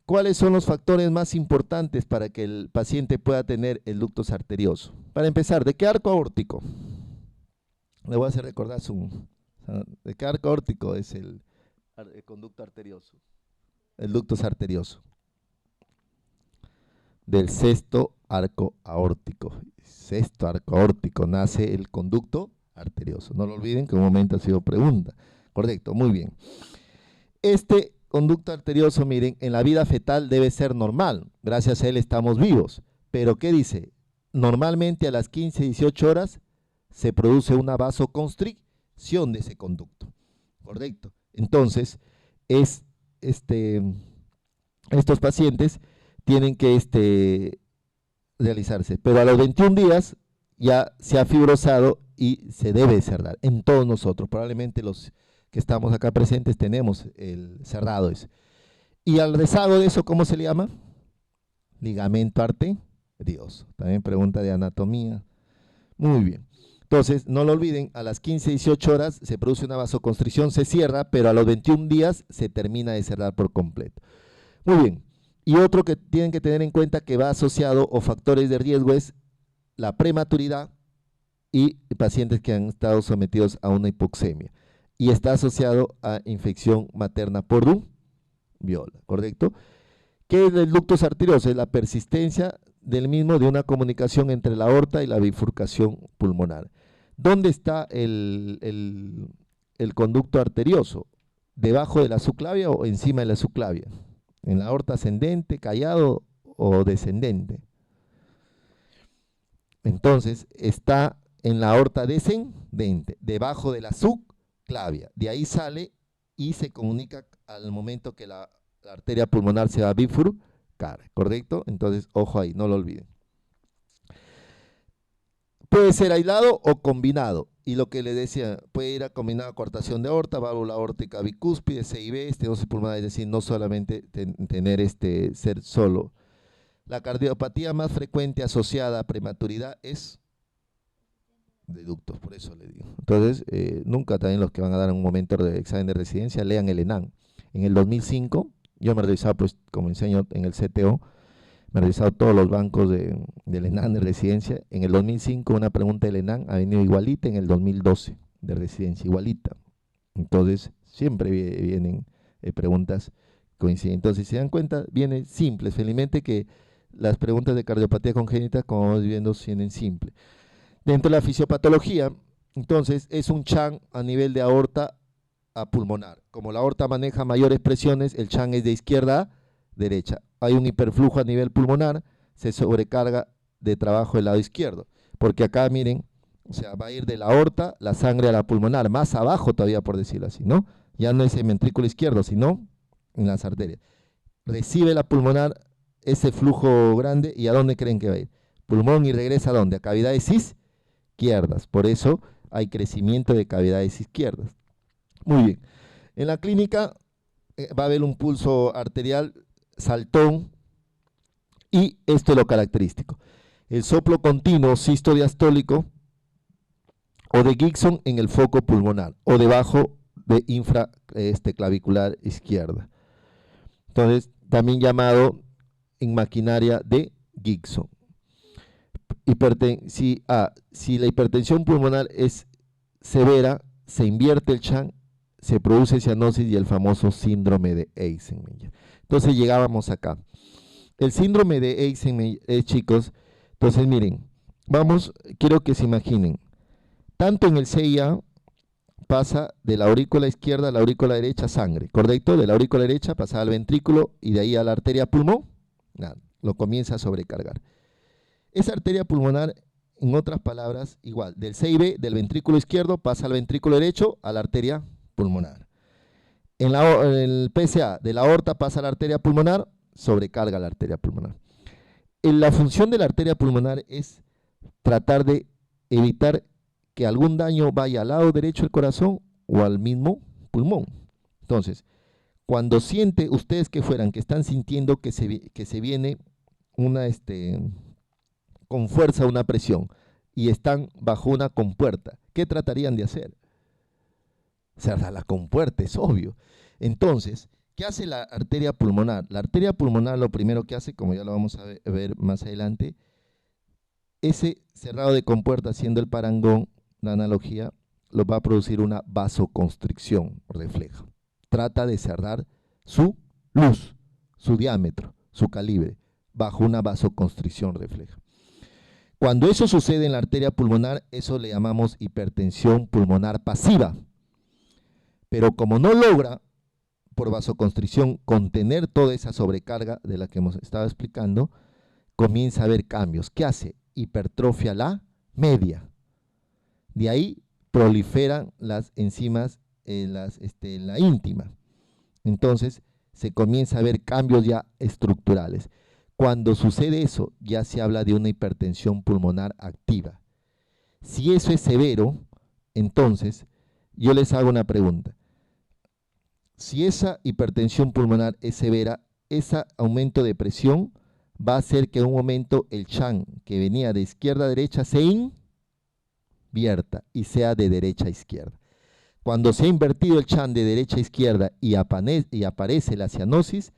¿Cuáles son los factores más importantes para que el paciente pueda tener el ductus arterioso? Para empezar, ¿de qué arco aórtico? Le voy a hacer recordar ¿de qué arco aórtico es el conducto arterioso? El ductus arterioso. Del sexto arco aórtico. Sexto arco aórtico nace el conducto arterioso. No lo olviden que en un momento ha sido pregunta. Correcto, muy bien. Este conducto arterioso, miren, en la vida fetal debe ser normal. Gracias a él estamos vivos. Pero, ¿qué dice? Normalmente a las 15-18 horas se produce una vasoconstricción de ese conducto. Correcto. Entonces, estos pacientes tienen que realizarse. Pero a los 21 días ya se ha fibrosado y se debe cerrar. En todos nosotros, probablemente los que estamos acá presentes tenemos el cerrado ese. Y al rezago de eso, ¿cómo se le llama? Ligamento arterioso. También pregunta de anatomía. Muy bien. Entonces, no lo olviden, a las 15-18 horas se produce una vasoconstricción, se cierra, pero a los 21 días se termina de cerrar por completo. Muy bien. Y otro que tienen que tener en cuenta que va asociado o factores de riesgo es la prematuridad y pacientes que han estado sometidos a una hipoxemia. Y está asociado a infección materna por rubiola, ¿correcto? ¿Qué es el ductus arterioso? Es la persistencia del mismo de una comunicación entre la aorta y la bifurcación pulmonar. ¿Dónde está el conducto arterioso? ¿Debajo de la subclavia o encima de la subclavia? ¿En la aorta ascendente, callado o descendente? Entonces, está en la aorta descendente, debajo de la subclavia. De ahí sale y se comunica al momento que la arteria pulmonar se va a bifurcar, ¿correcto? Entonces, ojo ahí, no lo olviden. Puede ser aislado o combinado. Y lo que les decía, puede ir a combinado coartación de aorta, válvula aórtica bicúspide, CIB, estenosis pulmonar, es decir, no solamente ser solo. La cardiopatía más frecuente asociada a prematuridad es de ductos, por eso le digo. Entonces, nunca también los que van a dar un momento de examen de residencia, lean el ENAN. En el 2005, yo me he revisado, pues, como enseño en el CTO, me he revisado todos los bancos del ENAN de residencia. En el 2005 una pregunta del ENAN ha venido igualita en el 2012 de residencia, igualita. Entonces siempre vienen preguntas coincidentes. Entonces, si se dan cuenta, viene simple. Felizmente que las preguntas de cardiopatía congénita, como vamos viendo, vienen simples. Dentro de la fisiopatología, entonces, es un CHAN a nivel de aorta a pulmonar. Como la aorta maneja mayores presiones, el CHAN es de izquierda a derecha. Hay un hiperflujo a nivel pulmonar, se sobrecarga de trabajo del lado izquierdo, porque acá miren, o sea, va a ir de la aorta la sangre a la pulmonar, más abajo todavía, por decirlo así, ¿no? Ya no es el ventrículo izquierdo, sino en las arterias. Recibe la pulmonar ese flujo grande, ¿y a dónde creen que va a ir? Pulmón, y regresa ¿a dónde? A cavidades izquierdas. Por eso hay crecimiento de cavidades izquierdas. Muy bien. En la clínica va a haber un pulso arterial saltón, y esto es lo característico. El soplo continuo sistodiastólico o de Gibson en el foco pulmonar o debajo de infraclavicular izquierda. Entonces, también llamado en maquinaria de Gibson. Si la hipertensión pulmonar es severa, se invierte el CHAN, se produce cianosis y el famoso síndrome de Eisenmenger. Entonces llegábamos acá. El síndrome de Eisenmenger, chicos, entonces miren, quiero que se imaginen, tanto en el CIA pasa de la aurícula izquierda a la aurícula derecha sangre, ¿correcto? De la aurícula derecha pasa al ventrículo y de ahí a la arteria pulmón, nada, lo comienza a sobrecargar. Esa arteria pulmonar, en otras palabras, igual, del CIB, del ventrículo izquierdo, pasa al ventrículo derecho a la arteria pulmonar. En el PSA, de la aorta pasa a la arteria pulmonar, sobrecarga la arteria pulmonar. La función de la arteria pulmonar es tratar de evitar que algún daño vaya al lado derecho del corazón o al mismo pulmón. Entonces, cuando siente ustedes que están sintiendo que se viene una, con fuerza una presión y están bajo una compuerta, ¿qué tratarían de hacer? Cerrar la compuerta, es obvio. Entonces, ¿qué hace la arteria pulmonar? La arteria pulmonar lo primero que hace, como ya lo vamos a ver más adelante, ese cerrado de compuerta, haciendo el parangón, la analogía, lo va a producir una vasoconstricción refleja. Trata de cerrar su luz, su diámetro, su calibre, bajo una vasoconstricción refleja. Cuando eso sucede en la arteria pulmonar, eso le llamamos hipertensión pulmonar pasiva. Pero como no logra, por vasoconstricción, contener toda esa sobrecarga de la que hemos estado explicando, comienza a haber cambios. ¿Qué hace? Hipertrofia la media. De ahí proliferan las enzimas en la íntima. Entonces se comienza a ver cambios ya estructurales. Cuando sucede eso, ya se habla de una hipertensión pulmonar activa. Si eso es severo, entonces yo les hago una pregunta. Si esa hipertensión pulmonar es severa, ese aumento de presión va a hacer que en un momento el shunt que venía de izquierda a derecha se invierta y sea de derecha a izquierda. Cuando se ha invertido el shunt de derecha a izquierda y aparece la cianosis,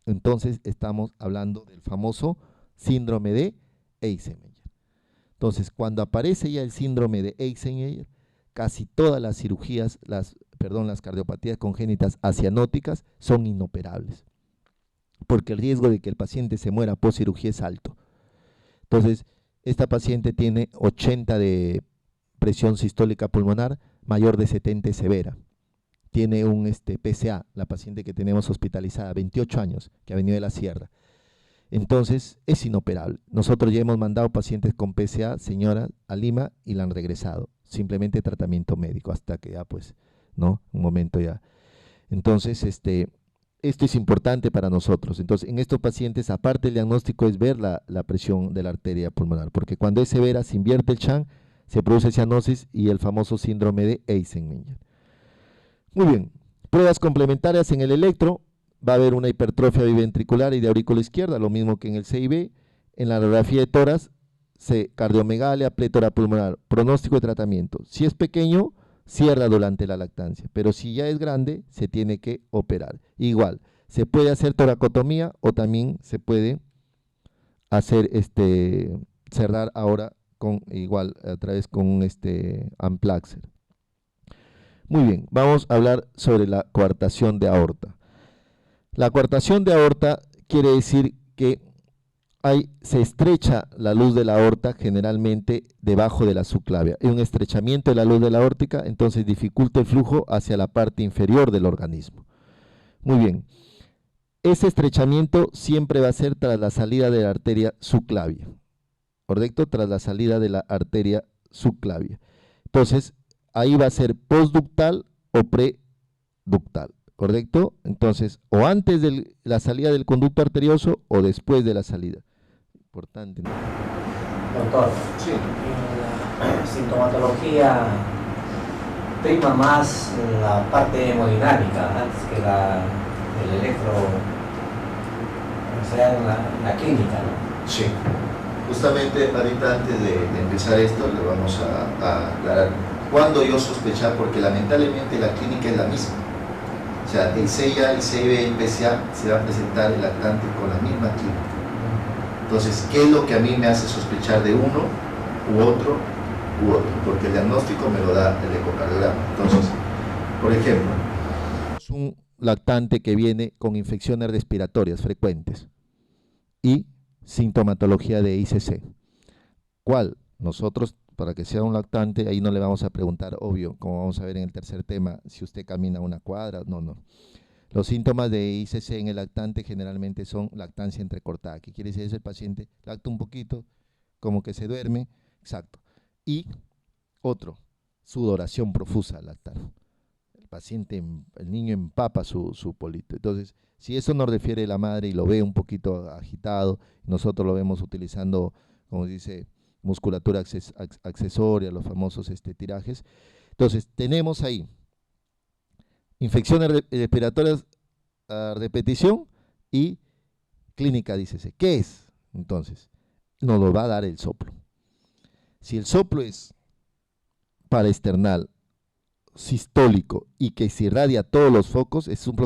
entonces estamos hablando del famoso síndrome de Eisenmenger. Entonces, cuando aparece ya el síndrome de Eisenmenger, casi todas las cirugías, las cardiopatías congénitas acianóticas son inoperables, porque el riesgo de que el paciente se muera post cirugía es alto. Entonces, esta paciente tiene 80 de presión sistólica pulmonar, mayor de 70 es severa. Tiene un PSA, la paciente que tenemos hospitalizada, 28 años, que ha venido de la sierra. Entonces, es inoperable. Nosotros ya hemos mandado pacientes con PSA, señora, a Lima y la han regresado. Simplemente tratamiento médico, hasta que ya, pues, ¿no? Un momento ya. Entonces, esto es importante para nosotros. Entonces, en estos pacientes, aparte del diagnóstico, es ver la presión de la arteria pulmonar, porque cuando es severa, se invierte el shunt, se produce cianosis y el famoso síndrome de Eisenmenger. Muy bien, pruebas complementarias en el electro, va a haber una hipertrofia biventricular y de aurícula izquierda, lo mismo que en el CIB. En la radiografía de tórax, cardiomegalia, plétora pulmonar, pronóstico de tratamiento. Si es pequeño, cierra durante la lactancia, pero si ya es grande, se tiene que operar. Igual, se puede hacer toracotomía o también se puede hacer cerrar ahora igual a través con un amplaxer. Muy bien, vamos a hablar sobre la coartación de aorta. La coartación de aorta quiere decir que se estrecha la luz de la aorta generalmente debajo de la subclavia. Hay un estrechamiento de la luz de la aórtica, entonces dificulta el flujo hacia la parte inferior del organismo. Muy bien, ese estrechamiento siempre va a ser tras la salida de la arteria subclavia, ¿correcto? Tras la salida de la arteria subclavia. Entonces, ahí va a ser postductal o preductal, ¿correcto? Entonces, o antes de la salida del conducto arterioso o después de la salida. Importante, ¿no? Doctor, sí. La sintomatología prima más la parte hemodinámica antes que el electro, o sea, en la clínica, ¿no? Sí. Justamente ahorita antes de empezar esto le vamos a aclarar cuándo yo sospechar, porque lamentablemente la clínica es la misma. O sea, el CIA, el CIB y el PSA se va a presentar el lactante con la misma clínica. Entonces, ¿qué es lo que a mí me hace sospechar de uno u otro? Porque el diagnóstico me lo da el ecocardiograma. Entonces, por ejemplo, es un lactante que viene con infecciones respiratorias frecuentes y sintomatología de ICC. ¿Cuál? Nosotros para que sea un lactante, ahí no le vamos a preguntar, obvio, como vamos a ver en el tercer tema, si usted camina una cuadra, no. Los síntomas de ICC en el lactante generalmente son lactancia entrecortada. ¿Qué quiere decir eso? El paciente lacta un poquito, como que se duerme, exacto. Y otro, sudoración profusa al lactar. El paciente, el niño empapa su polito. Entonces, si eso nos refiere la madre y lo ve un poquito agitado, nosotros lo vemos utilizando, como dice, musculatura accesoria, los famosos tirajes. Entonces, tenemos ahí infecciones respiratorias a repetición y clínica, dícese. ¿Qué es? Entonces, nos lo va a dar el soplo. Si el soplo es paraesternal, sistólico y que se irradia a todos los focos, es un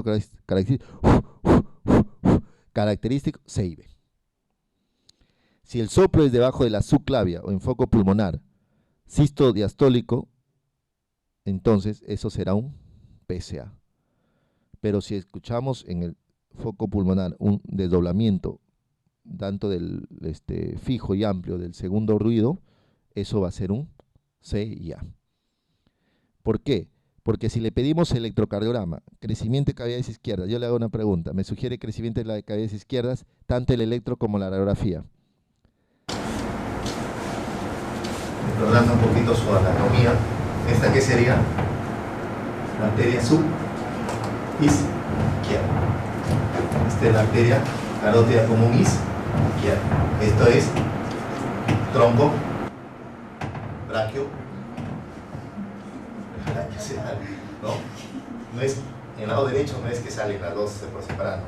característico CIB. Si el soplo es debajo de la subclavia o en foco pulmonar, sistodiastólico, entonces eso será un PCA. Pero si escuchamos en el foco pulmonar un desdoblamiento tanto del fijo y amplio del segundo ruido, eso va a ser un CIA. ¿Por qué? Porque si le pedimos electrocardiograma, crecimiento de cavidades izquierdas, yo le hago una pregunta, me sugiere crecimiento de las cavidades izquierdas, tanto el electro como la radiografía. Recordando un poquito su anatomía, ¿esta qué sería? La arteria izquierda. Esta es la arteria carótida común izquierda. Esto es tronco, braquio, no es en el lado derecho, no es que salen las dos por separado.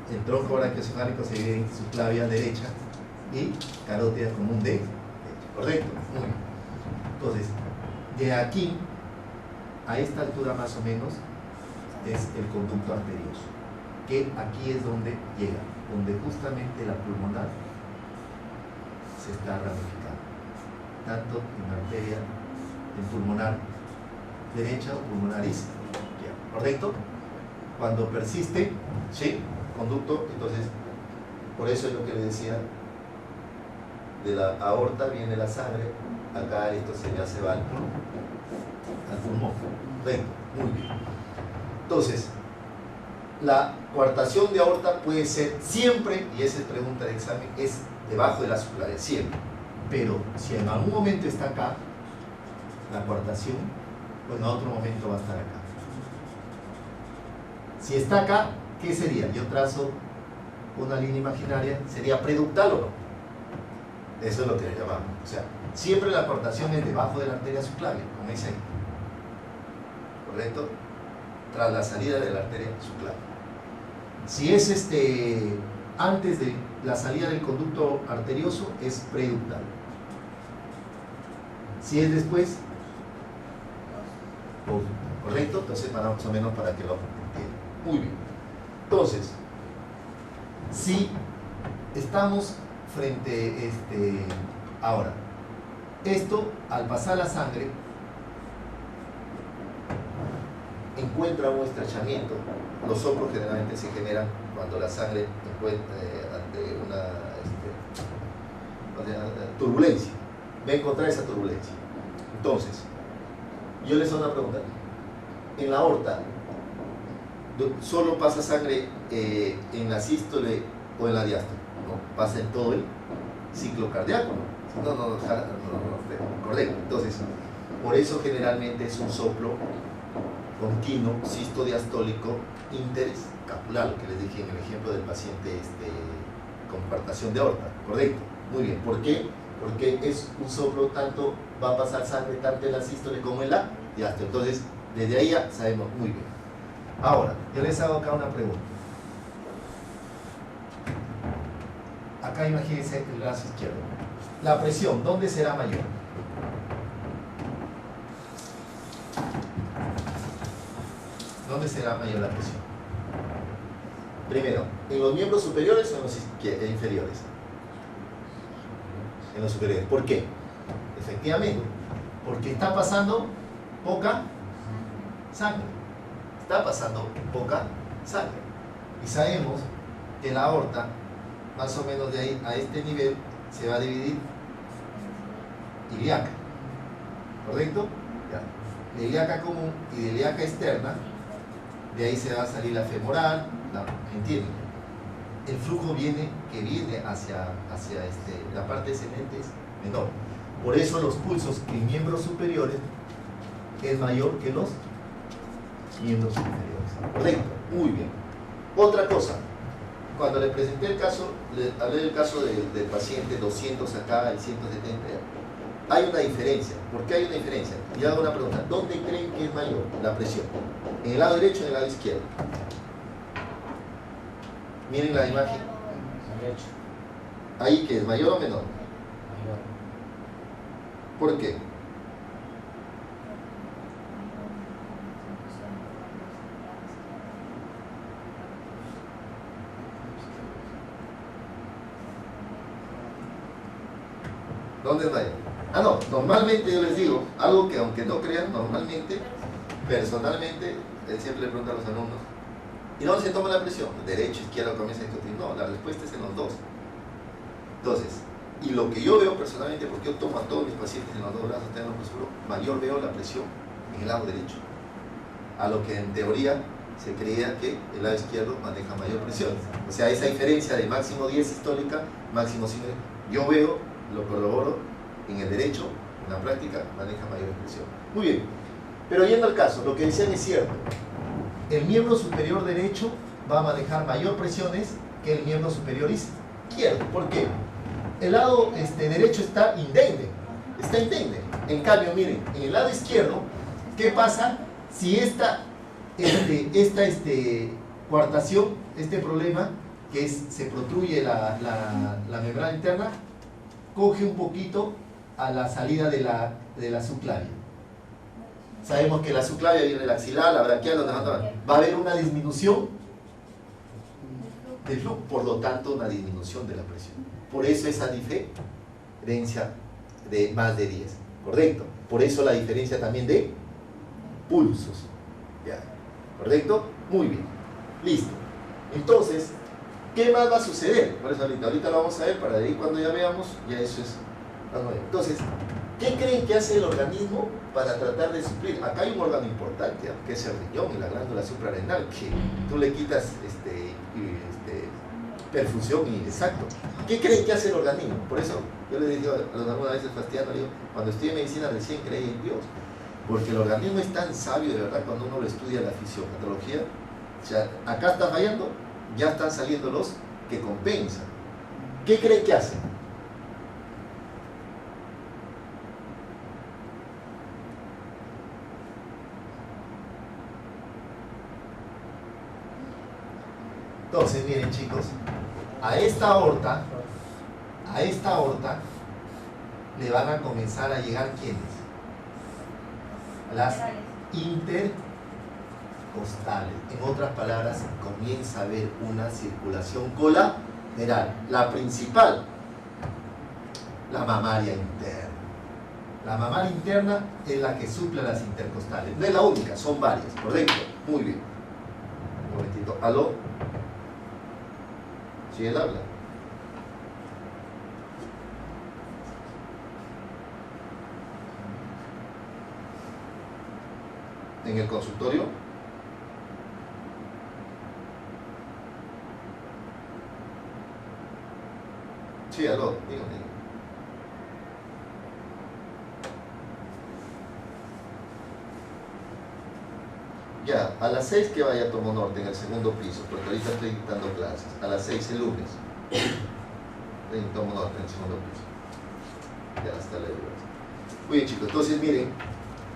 El tronco brachiocefálico se divide en subclavia derecha y carótida común de derecha. ¿Correcto? Muy bien. Entonces, de aquí a esta altura más o menos es el conducto arterioso, que aquí es donde llega, donde justamente la pulmonar se está ramificando, tanto en la arteria en pulmonar derecha o pulmonar izquierda, ¿correcto? Cuando persiste, ¿sí? Conducto, entonces, por eso es lo que le decía, de la aorta viene la sangre, acá esto se va al pulmón, ¿correcto? Muy bien. Entonces, la coartación de aorta puede ser siempre, y esa es pregunta de examen, es debajo de la subclavia, siempre. Pero si en algún momento está acá, la coartación, pues en otro momento va a estar acá. Si está acá, ¿qué sería? Yo trazo una línea imaginaria, ¿sería preductal o no? Eso es lo que le llamamos. O sea, siempre la coartación es debajo de la arteria subclavia, como dice ahí. ¿Correcto? Tras la salida de la arteria subclavia. Si es antes de la salida del conducto arterioso, es preductal. Si es después, ¿correcto? Entonces, más o menos para que lo entiendan. Muy bien. Entonces, si estamos frente ahora, esto al pasar la sangre encuentra un estrechamiento. Los soplos generalmente se generan cuando la sangre encuentra ante una turbulencia. Va a encontrar esa turbulencia. Entonces, yo les hago una pregunta. En la aorta, ¿solo pasa sangre en la sístole o en la diástole? No, pasa en todo el ciclo cardíaco. No, correcto. Entonces, por eso generalmente es un soplo continuo, sistodiastólico, interescapular, lo que les dije en el ejemplo del paciente con coartación de aorta. Correcto. Muy bien. ¿Por qué? Porque es un soplo, tanto va a pasar sangre tanto en la sístole como en la diástole. Entonces, desde ahí ya sabemos muy bien. Ahora, yo les hago acá una pregunta. Acá imagínense el brazo izquierdo. La presión, ¿dónde será mayor? ¿Dónde será mayor la presión? Primero, ¿en los miembros superiores o en los inferiores? En los superiores. ¿Por qué? Efectivamente, porque está pasando poca sangre. Está pasando poca sangre. Y sabemos que la aorta, más o menos de ahí a este nivel, se va a dividir ilíaca. ¿correcto? Ya. De ilíaca común y de ilíaca externa, de ahí se va a salir la femoral, ¿entienden? El flujo viene hacia la parte descendente es menor. Por eso los pulsos en miembros superiores es mayor que los miembros inferiores. ¿Correcto? Muy bien. Otra cosa, cuando le presenté el caso, le hablé del caso del paciente 200 acá y 170 allá. Hay una diferencia. ¿Por qué hay una diferencia? Y hago una pregunta. ¿Dónde creen que es mayor la presión? ¿En el lado derecho o en el lado izquierdo? Miren la imagen. Ahí, que es mayor o menor. ¿Por qué? ¿Dónde es mayor? Ah, no, normalmente yo les digo algo que, aunque no crean, normalmente, personalmente, siempre le pregunto a los alumnos: ¿y dónde se toma la presión? Derecho, izquierdo, comienza a discutir. No, la respuesta es en los dos. Entonces, y lo que yo veo personalmente, porque yo tomo a todos mis pacientes en los dos brazos, mayor veo la presión en el lado derecho. A lo que en teoría se creía que el lado izquierdo maneja mayor presión. O sea, esa diferencia de máximo 10 sistólica, máximo 5, yo veo, lo corroboro, en el derecho, en la práctica, maneja mayor presión. Muy bien, pero yendo al caso, lo que decían es cierto. El miembro superior derecho va a manejar mayor presiones que el miembro superior izquierdo. ¿Por qué? El lado derecho está indemne. En cambio, miren, en el lado izquierdo, ¿qué pasa si esta coartación, este problema, que se protruye la membrana interna, coge un poquito a la salida de la subclavia? Sabemos que la subclavia viene de la axilar, la braquial, va a haber una disminución del flujo, por lo tanto una disminución de la presión. Por eso esa diferencia de más de 10, ¿correcto? Por eso la diferencia también de pulsos, ¿ya? ¿Correcto? Muy bien, listo. Entonces, ¿qué más va a suceder? Por eso ahorita lo vamos a ver, para de ahí cuando ya veamos, ya eso es más nuevo. Entonces, ¿qué creen que hace el organismo para tratar de suplir? Acá hay un órgano importante, que es el riñón y la glándula suprarrenal, que tú le quitas perfusión y exacto. ¿Qué creen que hace el organismo? Por eso yo le digo a los algunas veces fastidiando, digo, cuando estudié medicina recién creí en Dios, porque el organismo es tan sabio de verdad cuando uno lo estudia la fisiopatología. O sea, acá está fallando, ya están saliendo los que compensan. ¿Qué creen que hacen? Entonces, miren chicos, a esta aorta le van a comenzar a llegar ¿quiénes? Las intercostales. En otras palabras, comienza a haber una circulación colateral. La principal, la mamaria interna. La mamaria interna es la que suple a las intercostales. No es la única, son varias, ¿correcto? Muy bien. Un momentito. ¿Aló? ¿Sí él habla? ¿En el consultorio? Sí, aló, dígame. Ya, a las 6 que vaya a Tomo Norte en el segundo piso, porque ahorita estoy dando clases. A las 6 el lunes. En Tomo Norte, en el segundo piso. Ya está la educación. Muy bien, chicos, entonces miren,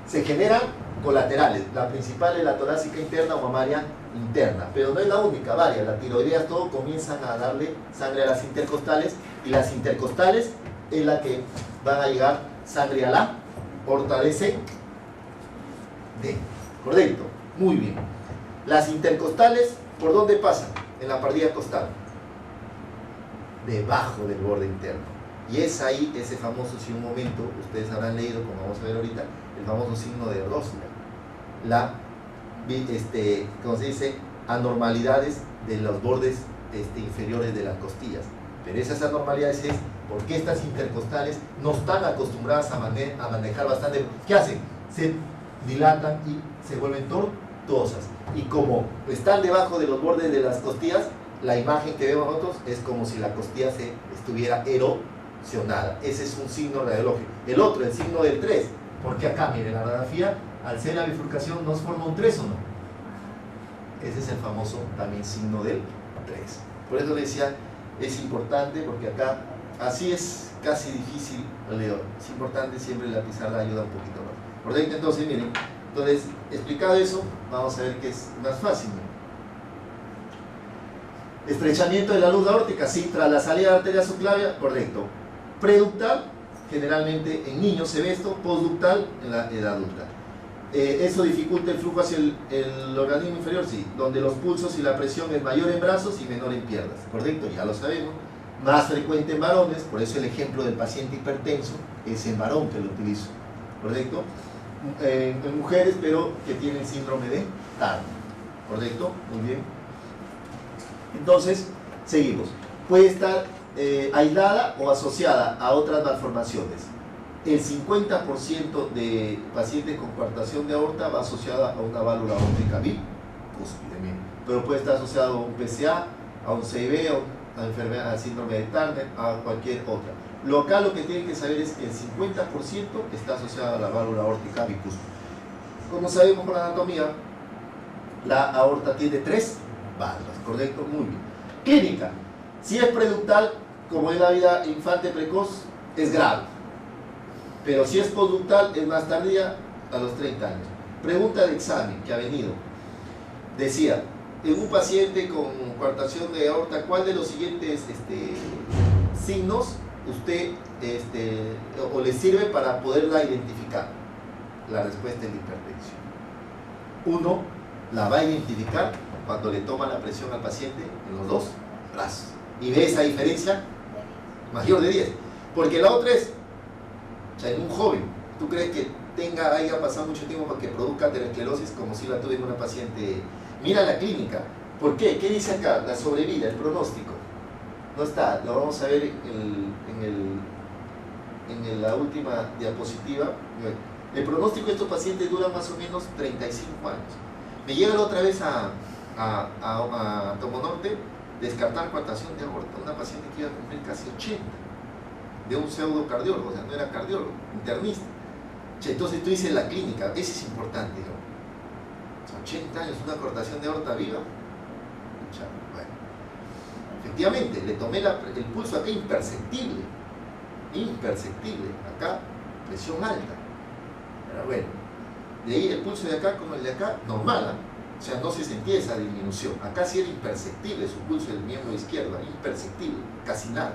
se generan colaterales. La principal es la torácica interna o mamaria interna, pero no es la única, varias. Las tiroideas, todo comienzan a darle sangre a las intercostales, y las intercostales es la que van a llegar sangre a la aorta DC. ¿Correcto? Muy bien. Las intercostales, ¿por dónde pasan? En la pardilla costal. Debajo del borde interno. Y es ahí ese famoso, si un momento, ustedes habrán leído, como vamos a ver ahorita, el famoso signo de Rosner. ¿Cómo se dice? Anormalidades de los bordes inferiores de las costillas. Pero esas anormalidades es Porque estas intercostales no están acostumbradas a manejar bastante. ¿Qué hacen? Se dilatan y se vuelven tortuosas. Y como están debajo de los bordes de las costillas, la imagen que vemos nosotros es como si la costilla se estuviera erosionada. Ese es un signo radiológico. El otro, el signo del 3, porque acá, miren, la radiografía, al ser la bifurcación, ¿nos forma un 3 o no? Ese es el famoso también signo del 3. Por eso le decía, es importante, porque acá, así es casi difícil, Leo. Es importante siempre la pizarra ayuda un poquito más. Por dentro, entonces, miren, entonces, explicado eso, vamos a ver que es más fácil. Estrechamiento de la luz aórtica, sí, tras la salida de la arteria subclavia, correcto. Preductal, generalmente en niños se ve esto, postductal en la edad adulta. ¿Eso dificulta el flujo hacia el organismo inferior? Sí, donde los pulsos y la presión es mayor en brazos y menor en piernas, correcto, ya lo sabemos. Más frecuente en varones, por eso el ejemplo del paciente hipertenso es en varón que lo utilizo, correcto. En mujeres, pero que tienen síndrome de Turner, correcto, muy bien. Entonces, seguimos. Puede estar aislada o asociada a otras malformaciones. El 50% de pacientes con coartación de aorta va asociada a una válvula aórtica bicúspide, pero puede estar asociado a un PCA, a un CIB, a enfermedad, al síndrome de Turner, a cualquier otra. Acá lo que tienen que saber es que el 50% está asociado a la válvula aórtica bicúspide. Como sabemos por la anatomía, la aorta tiene 3 válvulas, correcto, muy bien. Clínica, si es preductal, como en la vida infante precoz, es grave, pero si es postductal, es más tardía, a los 30 años. Pregunta de examen que ha venido, decía, en un paciente con coartación de aorta, ¿cuál de los siguientes signos usted o le sirve para poderla identificar? La respuesta es la hipertensión. Uno la va a identificar cuando le toma la presión al paciente en los 2 brazos y ve esa diferencia mayor de 10, porque la otra es, o sea, en un joven, ¿tú crees que haya pasado mucho tiempo para que produzca aterosclerosis como si la tuve en una paciente? Mira la clínica. ¿Por qué? ¿Qué dice acá? La sobrevida, el pronóstico. No está, lo vamos a ver en la última diapositiva. El pronóstico de estos pacientes dura más o menos 35 años. Me llega la otra vez a Tomonorte descartar coartación de aorta, una paciente que iba a cumplir casi 80, de un pseudocardiólogo, o sea, no era cardiólogo, internista. Entonces tú dices la clínica, eso es importante, ¿no? 80 años, una coartación de aorta viva. Bueno, efectivamente, le tomé el pulso acá imperceptible, acá presión alta, pero bueno, de ahí el pulso de acá como el de acá, normal, ¿eh? O sea, no se sentía esa disminución. Acá sí era imperceptible su pulso del miembro izquierdo, imperceptible, casi nada.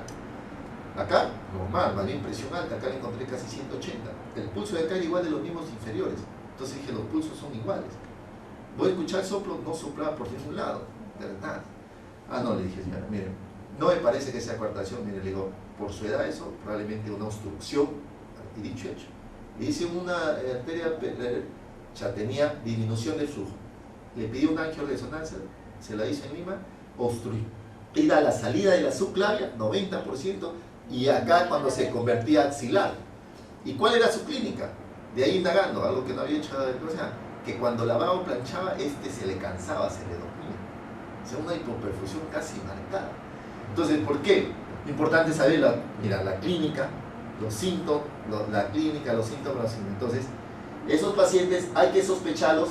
Acá, normal, más bien presión alta, acá le encontré casi 180. El pulso de acá era igual de los miembros inferiores. Entonces dije, los pulsos son iguales. Voy a escuchar soplo, no soplaba por ningún lado, de verdad. Ah, no, le dije, señora, miren, no me parece que sea coartación, mire, le digo, por su edad eso, probablemente una obstrucción, y dicho hecho. Le hice una arteria, ya tenía disminución del flujo. Le pedí una angioresonancia, se la hizo en Lima, obstruida la salida de la subclavia, 90%, y acá cuando se convertía axilar. ¿Y cuál era su clínica? De ahí indagando, algo que no había hecho, o sea, que cuando lavaba o planchaba, se le cansaba, se le dormía. O sea, una hipoperfusión casi marcada. Entonces, ¿por qué? Importante saber la clínica, los síntomas, la clínica, los síntomas. Entonces, esos pacientes hay que sospecharlos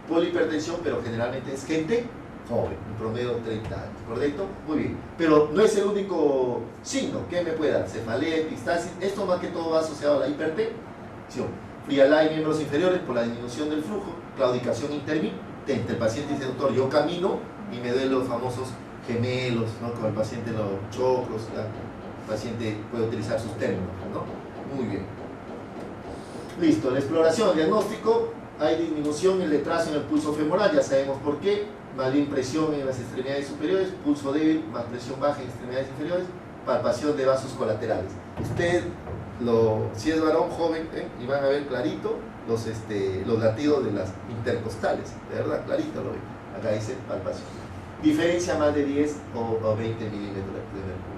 por hipertensión, pero generalmente es gente joven, en promedio 30 años, ¿correcto? Muy bien. Pero no es el único signo. ¿Qué me puede dar? Cefalea, epistasis. Esto más que todo va asociado a la hipertensión. Frialdad en miembros inferiores por la disminución del flujo, claudicación intermitente. El paciente dice, doctor, yo camino y me duelen los famosos gemelos, ¿no? Con el paciente los choclos, el paciente puede utilizar sus términos, ¿no? Muy bien. Listo, la exploración, diagnóstico, hay disminución en el retraso en el pulso femoral, ya sabemos por qué, más bien presión en las extremidades superiores, pulso débil, más presión baja en extremidades inferiores, palpación de vasos colaterales. Usted, si es varón joven, y van a ver clarito los latidos de las intercostales, de verdad, clarito lo ven. Acá dice palpación. Diferencia más de 10 o 20 milímetros de mercurio.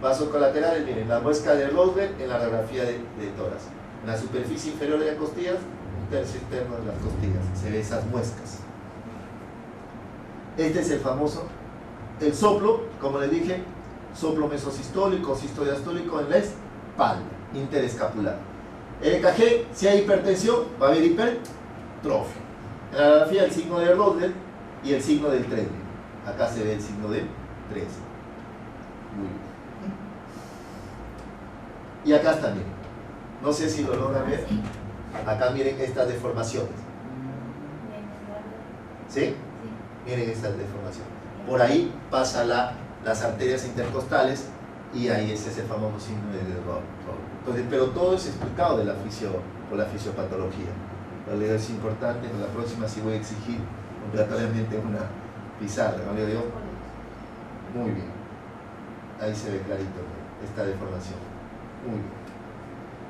Vasos colaterales, miren, la muesca de Rosberg en la radiografía de tórax. En la superficie inferior de las costillas, un tercio interno de las costillas. Se ve esas muescas. Este es el famoso, el soplo, como les dije, soplo mesosistólico, sistodiastólico en la espalda, interescapular. El EKG, si hay hipertensión, va a haber hipertrofia. En la radiografía el signo de Rosberg y el signo del 3. Acá se ve el signo del 3. Muy bien. Y acá está, miren. No sé si lo logran ver. Acá miren estas deformaciones. ¿Sí? Miren estas deformaciones. Por ahí pasa las arterias intercostales y ahí es ese famoso signo de Rosberg. Entonces, pero todo es explicado por la fisiopatología. Pero es importante, en la próxima sí voy a exigir obligatoriamente una pizarra, ¿no le digo? Muy bien. Ahí se ve clarito esta deformación. Muy bien.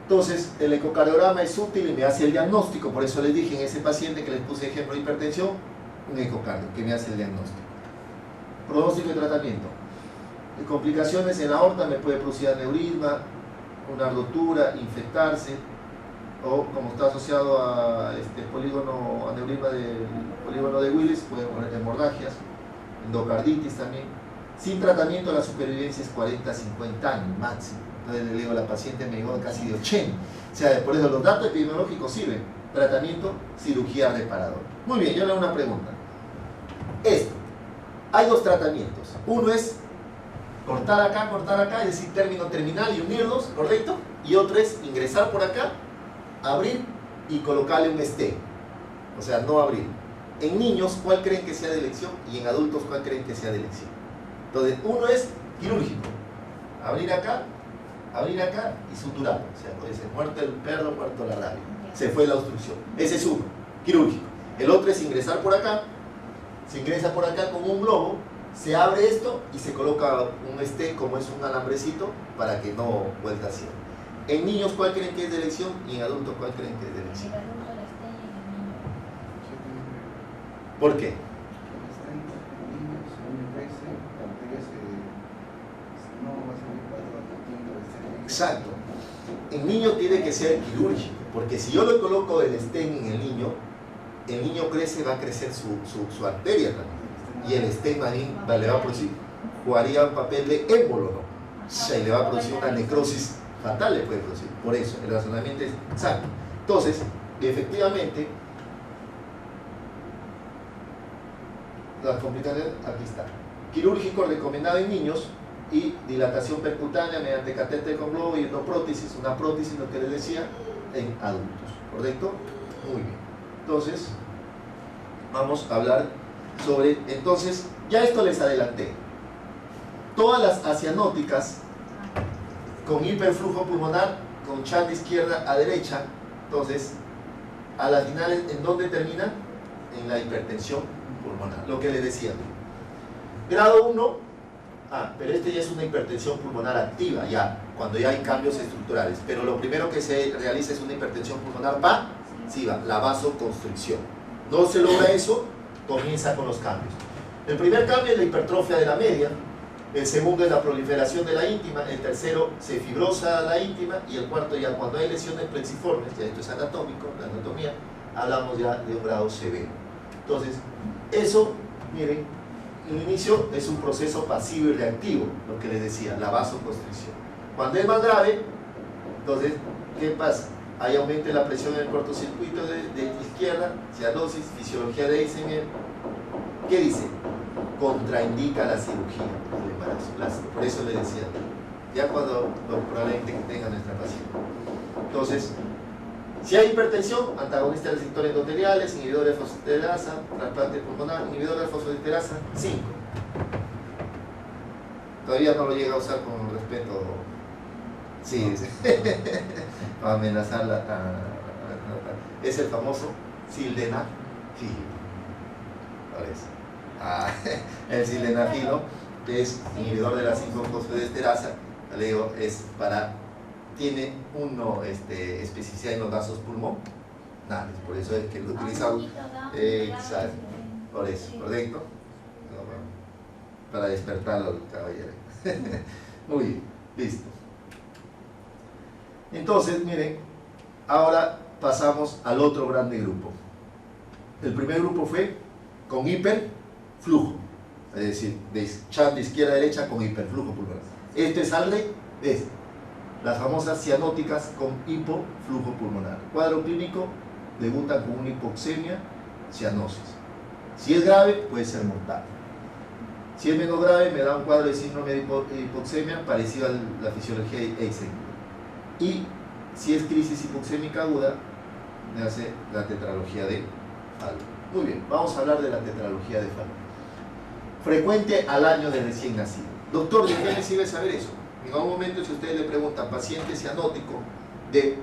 Entonces, el ecocardiograma es útil y me hace el diagnóstico. Por eso les dije en ese paciente que les puse ejemplo de hipertensión, un ecocardio, que me hace el diagnóstico. Pronóstico y tratamiento. De complicaciones en la aorta me puede producir aneurisma, una rotura, infectarse, o como está asociado a polígono, aneurisma del polígono de Willis, puede poner hemorragias, endocarditis también. Sin tratamiento la supervivencia es 40-50 años máximo. Entonces le digo a la paciente, me llegó casi de 80. O sea, por eso los datos epidemiológicos sirven. Tratamiento, cirugía reparadora. Muy bien, yo le hago una pregunta. Esto, hay dos tratamientos. Uno es cortar acá, es decir, término terminal y unirlos, ¿correcto? Y otro es ingresar por acá, abrir y colocarle un stent. O sea, no abrir. En niños, ¿cuál creen que sea de elección? Y en adultos, ¿cuál creen que sea de elección? Entonces, uno es quirúrgico. Abrir acá y suturar. O sea, puede ser muerto el perro, muerto la rabia. Se fue la obstrucción. Ese es uno, quirúrgico. El otro es ingresar por acá. Se ingresa por acá con un globo, se abre esto y se coloca un stent, como es un alambrecito, para que no vuelva así. En niños, ¿cuál creen que es de elección? Y en adultos, ¿cuál creen que es de elección? ¿Por qué? Exacto. En niño tiene que ser quirúrgico, porque si yo le coloco el stent en el niño crece, va a crecer su arteria también. Y el stent le va a producir, jugaría un papel de émbolo, ¿no? O sea, y le va a producir una necrosis fatal, le puede producir. Por eso, el razonamiento es exacto. Entonces, efectivamente, las complicaciones, aquí está. Quirúrgico recomendado en niños y dilatación percutánea mediante catéter con globo y no prótesis, una prótesis, lo que les decía, en adultos, ¿correcto? Muy bien. Entonces, vamos a hablar sobre, entonces, ya esto les adelanté. Todas las acianóticas con hiperflujo pulmonar, con chat de izquierda a derecha, entonces, a las finales, ¿en dónde terminan? En la hipertensión pulmonar, lo que les decía. Grado 1, pero este ya es una hipertensión pulmonar activa, ya, cuando ya hay cambios estructurales, pero lo primero que se realiza es una hipertensión pulmonar pasiva, la vasoconstricción. No se logra eso, comienza con los cambios. El primer cambio es la hipertrofia de la media, el segundo es la proliferación de la íntima, el tercero se fibrosa la íntima y el cuarto ya cuando hay lesiones plexiformes, ya esto es anatómico, la anatomía, hablamos ya de un grado severo. Entonces, eso, miren, el inicio es un proceso pasivo y reactivo, lo que les decía, la vasoconstricción. Cuando es más grave, entonces, ¿qué pasa? Ahí aumenta la presión en el cortocircuito de izquierda, cianosis, fisiología de Eisenberg. ¿Qué dice? Contraindica la cirugía del embarazo. Por eso le decía, ya cuando probablemente que tenga nuestra paciente. Entonces, si hay hipertensión, antagonista de receptores endoteliales, inhibidor de fosfodiesterasa, trasplante pulmonar, inhibidor de fosfodiesterasa, 5. Todavía no lo llega a usar con respeto. Sí, sí. Para amenazarla. Es el famoso sildenafil. El sildenafilo es inhibidor de la 5-fosfodiesterasa. Le digo, es para. Tiene uno especificidad en los vasos pulmonares, por eso es que lo utilizamos. Exacto, por eso, correcto. Para despertarlo, caballero. Muy bien. Listo. Entonces, miren, ahora pasamos al otro grande grupo. El primer grupo fue con hiperflujo, es decir, de chat de izquierda a derecha con hiperflujo pulmonar. Este es al revés, las famosas cianóticas con hipoflujo pulmonar. Cuadro clínico, debutan con una hipoxemia, cianosis. Si es grave, puede ser mortal. Si es menos grave, me da un cuadro de síndrome de hipoxemia parecido a la fisiología de Eisenberg. Y si es crisis hipoxémica aguda, me hace la tetralogía de Fallot. Muy bien, vamos a hablar de la tetralogía de Fallot. Frecuente al año de recién nacido. Doctor, ¿de qué le sirve saber eso? En algún momento, si ustedes le preguntan, paciente cianótico de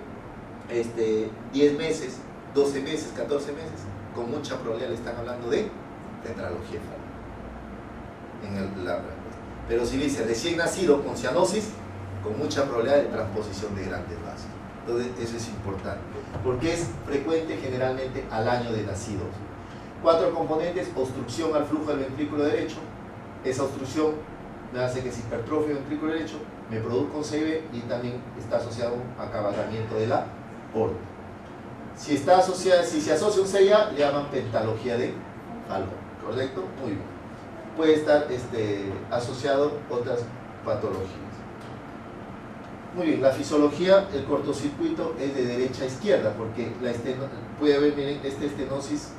10 meses, 12 meses, 14 meses, con mucha probabilidad le están hablando de tetralogía de Fallot. Pero si dice recién nacido con cianosis, con mucha probabilidad de transposición de grandes vasos. Entonces eso es importante, porque es frecuente generalmente al año de nacidos. 4 componentes: obstrucción al flujo del ventrículo derecho. Esa obstrucción me hace que es hipertrofia del ventrículo derecho, me produzca un CIB y también está asociado a un acabalamiento de la aorta. Si se asocia un CIA, le llaman pentalogía de Fallot, ¿correcto? Muy bien. Puede estar asociado a otras patologías. Muy bien, la fisiología, el cortocircuito es de derecha a izquierda, porque puede haber, miren, esta estenosis,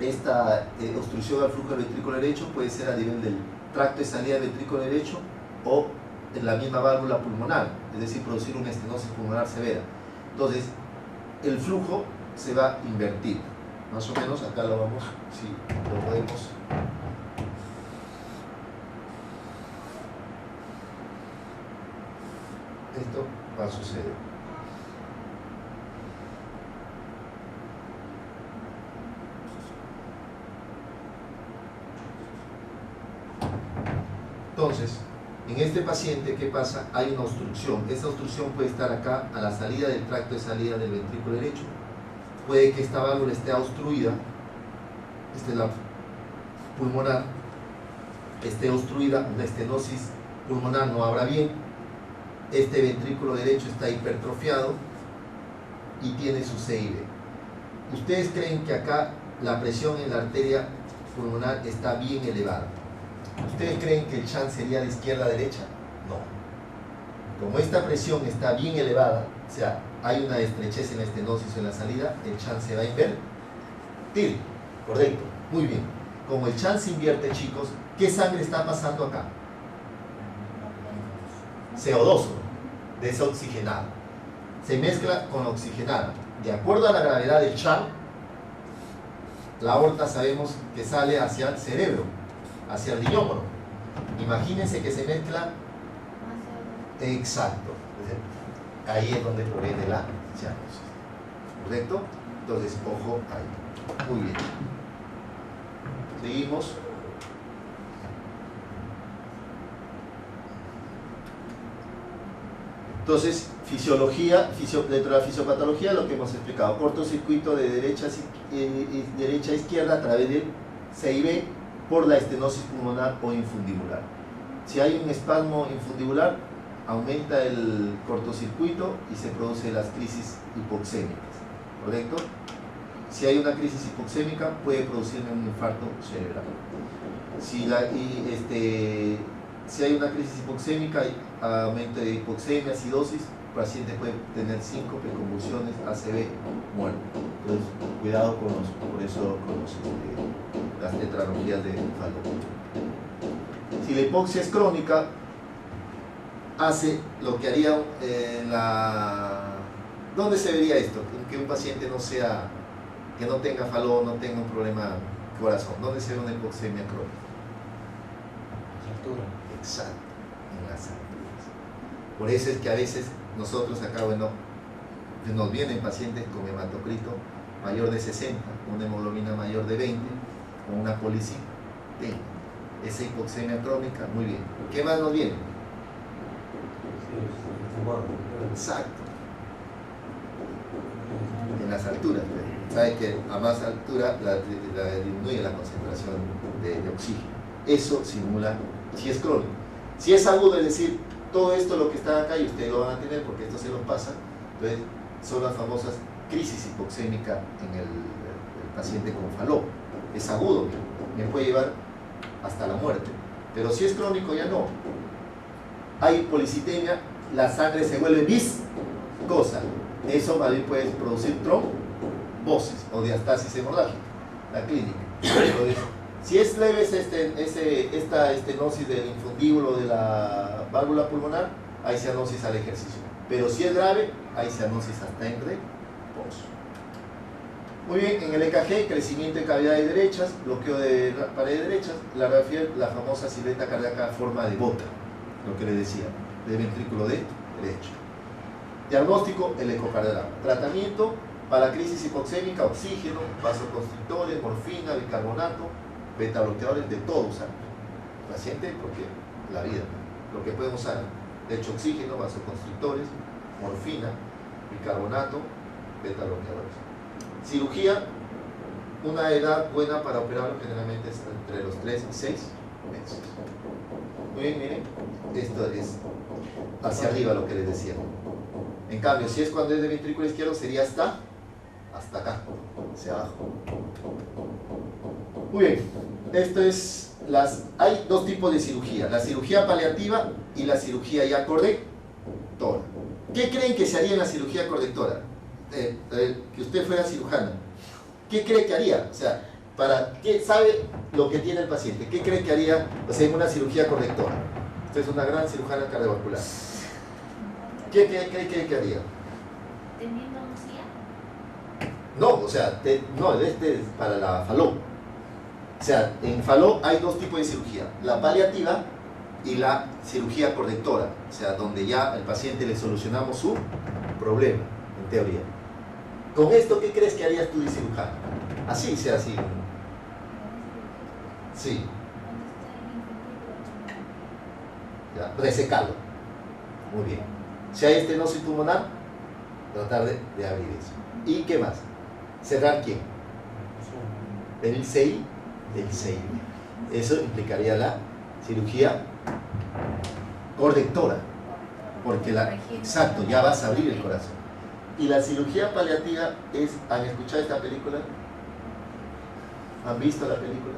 esta obstrucción al flujo del ventrículo derecho puede ser a nivel del tracto de salida del ventrículo derecho o en la misma válvula pulmonar, es decir, producir una estenosis pulmonar severa. Entonces, el flujo se va a invertir. Más o menos acá lo vamos, si lo podemos. Esto va a suceder. Entonces, en este paciente, ¿qué pasa? Hay una obstrucción. Esta obstrucción puede estar acá a la salida del tracto de salida del ventrículo derecho. Puede que esta válvula esté obstruida, esta es la pulmonar, esté obstruida, una estenosis pulmonar no abra bien. Este ventrículo derecho está hipertrofiado y tiene su CIB. ¿Ustedes creen que acá la presión en la arteria pulmonar está bien elevada? ¿Ustedes creen que el shunt sería de izquierda a derecha? No. Como esta presión está bien elevada, o sea, hay una estrechez en la estenosis o en la salida, el shunt se va a invertir. Correcto, muy bien. Como el shunt se invierte, chicos, ¿qué sangre está pasando acá? CO2, desoxigenada. Se mezcla con la oxigenada. De acuerdo a la gravedad del shunt, la aorta sabemos que sale hacia el cerebro, hacia el riñón. Imagínense que se mezcla. Exacto. Ahí es donde proviene la cianosis. ¿Correcto? Entonces, ojo ahí. Muy bien. Seguimos. Entonces, fisiología, dentro de la fisiopatología, lo que hemos explicado: cortocircuito de derecha a izquierda a través del CIB por la estenosis pulmonar o infundibular. Si hay un espasmo infundibular, aumenta el cortocircuito y se producen las crisis hipoxémicas, ¿correcto? Si hay una crisis hipoxémica, puede producirme un infarto cerebral. Si hay una crisis hipoxémica, hay aumento de hipoxemia, acidosis, el paciente puede tener síncope, convulsiones, ACV, muerte. Entonces, cuidado con las tetralogías de Fallot. Si la hipoxia es crónica, hace lo que haría ¿Dónde se vería esto? Que un paciente que no tenga Fallot, no tenga un problema corazón. ¿Dónde se ve una hipoxemia crónica? Exacto, en las alturas. Por eso es que a veces nosotros acá, nos vienen pacientes con hematocrito mayor de 60, una hemoglobina mayor de 20, con una policía. Esa hipoxemia crónica, muy bien. ¿Qué más nos viene? Exacto. En las alturas. Sabe que a más altura disminuye la concentración de oxígeno. Eso simula si es crónico. Si es agudo, es decir, Todo esto lo que está acá, y ustedes lo van a tener porque esto se los pasa, entonces son las famosas crisis hipoxémica en el paciente con FALO. Es agudo, me puede llevar hasta la muerte, pero si es crónico ya no. Hay policitemia, la sangre se vuelve viscosa, eso más bien puede producir trombosis o diastasis hemorrágica, la clínica. Entonces, si es leve esta estenosis del infundíbulo de la válvula pulmonar, hay cianosis al ejercicio. Pero si es grave, hay cianosis hasta en reposo. Muy bien, en el EKG, crecimiento de cavidades derechas, bloqueo de paredes derechas, la radiografía, la famosa silueta cardíaca forma de bota, lo que le decía, del ventrículo derecho. Diagnóstico, el ecocardiograma. Tratamiento para crisis hipoxémica, oxígeno, vasoconstrictores, morfina, bicarbonato, beta bloqueadores, de todo usar. Paciente, porque la vida, lo que pueden usar, de hecho oxígeno, vasoconstrictores, morfina, bicarbonato, beta bloqueadores. Cirugía, una edad buena para operarlo generalmente es entre los 3 y 6 meses. Muy bien, miren, esto es hacia arriba lo que les decía. En cambio, si es cuando es de ventrículo izquierdo, sería hasta acá, hacia abajo. Muy bien, esto es hay dos tipos de cirugía, la cirugía paliativa y la cirugía ya correctora. ¿Qué creen que se haría en la cirugía correctora? Que usted fuera cirujana, ¿qué cree que haría? O sea, ¿qué sabe lo que tiene el paciente? ¿Qué cree que haría, o sea, en una cirugía correctora? Usted es una gran cirujana cardiovascular. ¿Qué cree que haría? ¿Teniendo musía? No, o sea, no, este es para la FALO. O sea, en FALO hay dos tipos de cirugía, la paliativa y la cirugía correctora, o sea, donde ya al paciente le solucionamos su problema, en teoría. Con esto, ¿qué crees que harías tú de cirujano? Así, sea así. Sí. Ya, resecarlo. Muy bien. Si hay estenosis pulmonar, tratar de abrir eso. ¿Y qué más? ¿Cerrar quién? El CI. Eso implicaría la cirugía correctora. Porque exacto, ya vas a abrir el corazón. Y la cirugía paliativa ¿han escuchado esta película? ¿Han visto la película?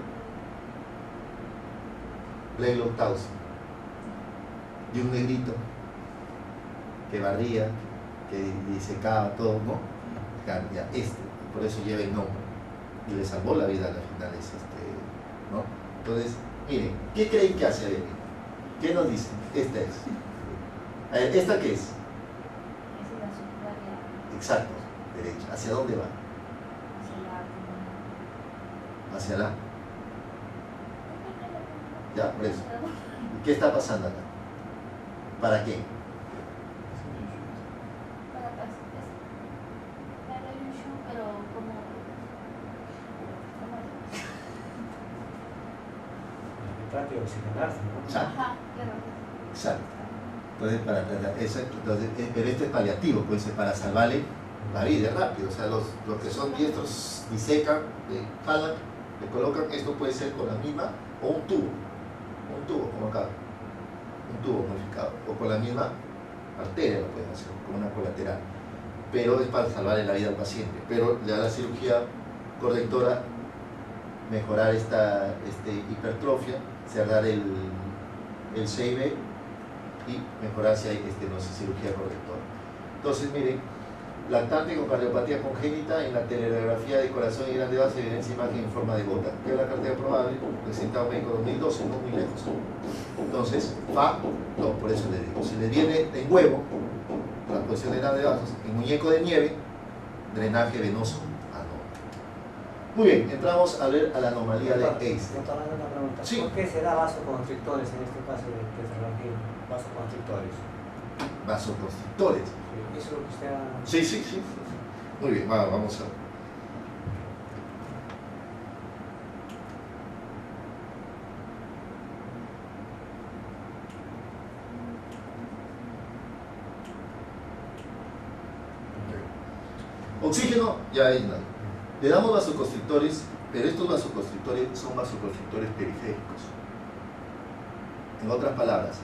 Black Towson, de un negrito que barría, que disecaba todo, ¿no? Ya, por eso lleva el nombre. Y le salvó la vida a las finales, ¿no? Entonces, miren, ¿qué creen que hace de mí? ¿Qué nos dicen? Esta es. A ver, ¿esta qué es? Exacto, derecha. ¿Hacia dónde va? Hacia la. Ya, por eso. ¿Qué está pasando acá? ¿Para qué? Trate de oxigenarse, ¿no? Exacto. Entonces, pero este es paliativo, puede ser para salvarle la vida rápido. O sea, los que son diestros disecan, jalan, le colocan, esto puede ser con la misma, o un tubo como acá, un tubo modificado, o con la misma arteria lo pueden hacer, como una colateral. Pero es para salvarle la vida al paciente. Pero le da la cirugía correctora, mejorar esta hipertrofia, cerrar el CIB y mejorar si hay cirugía correctora. Entonces, miren, lactante con cardiopatía congénita, en la teleradiografía de corazón y grande base evidencia imagen en forma de gota. ¿Qué es la cartera probable? Presentado médico 2012, no muy lejos. Entonces, no, por eso le digo, si le viene en huevo, la posición de grande vasos, en muñeco de nieve, drenaje venoso. Muy bien, entramos a ver a la anomalía de Einstein. Una pregunta. Sí. ¿Por qué se da vasoconstrictores en este caso de Ferragin? Vasoconstrictores. Vasoconstrictores. Sí, eso es lo que usted ha... Sí. Muy bien, vamos a ver. Oxígeno, ya hay nada. Le damos vasoconstrictores, pero estos vasoconstrictores son vasoconstrictores periféricos. En otras palabras,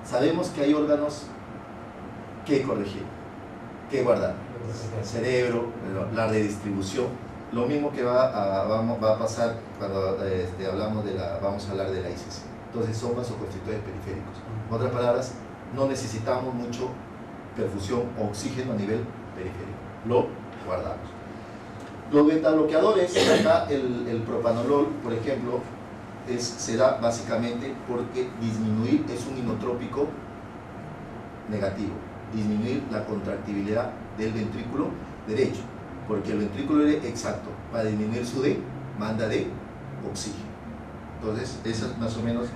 sabemos que hay órganos que corregir, que guardar. El cerebro, la redistribución, lo mismo que va a pasar cuando vamos a hablar de la ICC. Entonces son vasoconstrictores periféricos. En otras palabras, no necesitamos mucho perfusión o oxígeno a nivel periférico, lo guardamos. Los betabloqueadores, acá el propanolol, por ejemplo, se da básicamente porque disminuir es un inotrópico negativo, disminuir la contractibilidad del ventrículo derecho, porque el ventrículo derecho, exacto, para disminuir su demanda de oxígeno. Entonces, eso más o menos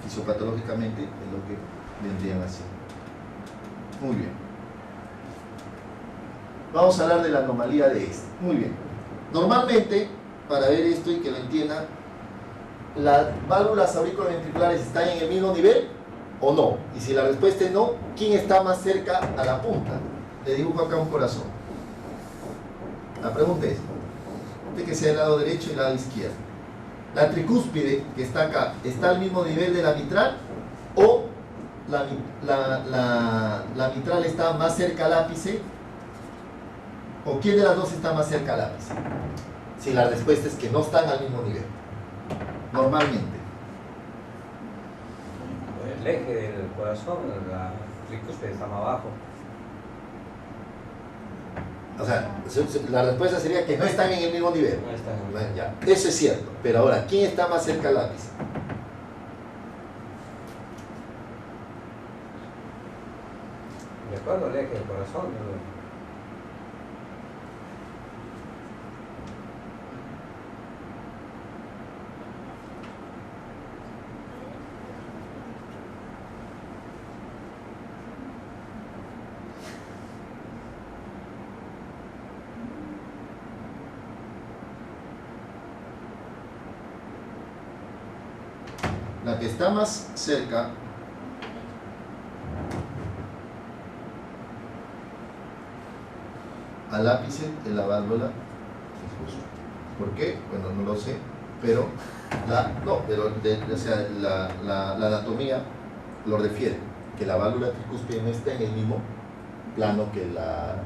fisiopatológicamente es lo que vendrían así. Muy bien. Vamos a hablar de la anomalía de este. Muy bien. Normalmente, para ver esto y que lo entiendan, ¿las válvulas auriculoventriculares están en el mismo nivel o no? Y si la respuesta es no, ¿quién está más cerca a la punta? Le dibujo acá un corazón. La pregunta es, de que sea el lado derecho y el lado izquierdo. La tricúspide que está acá, ¿está al mismo nivel de la mitral? ¿O la mitral está más cerca al ápice? ¿O quién de las dos está más cerca al ápice? Si la respuesta es que no están al mismo nivel. Normalmente. El eje del corazón, la tricúspide está más abajo. O sea, la respuesta sería que no están en el mismo nivel. No está en el Bueno, ya. Eso es cierto. Pero ahora, ¿quién está más cerca al ápice? De acuerdo al eje del corazón. La que está más cerca al ápice de la válvula difusa. ¿Por qué? Bueno, no lo sé, pero la anatomía lo refiere, que la válvula tricúspide no está en el mismo plano que la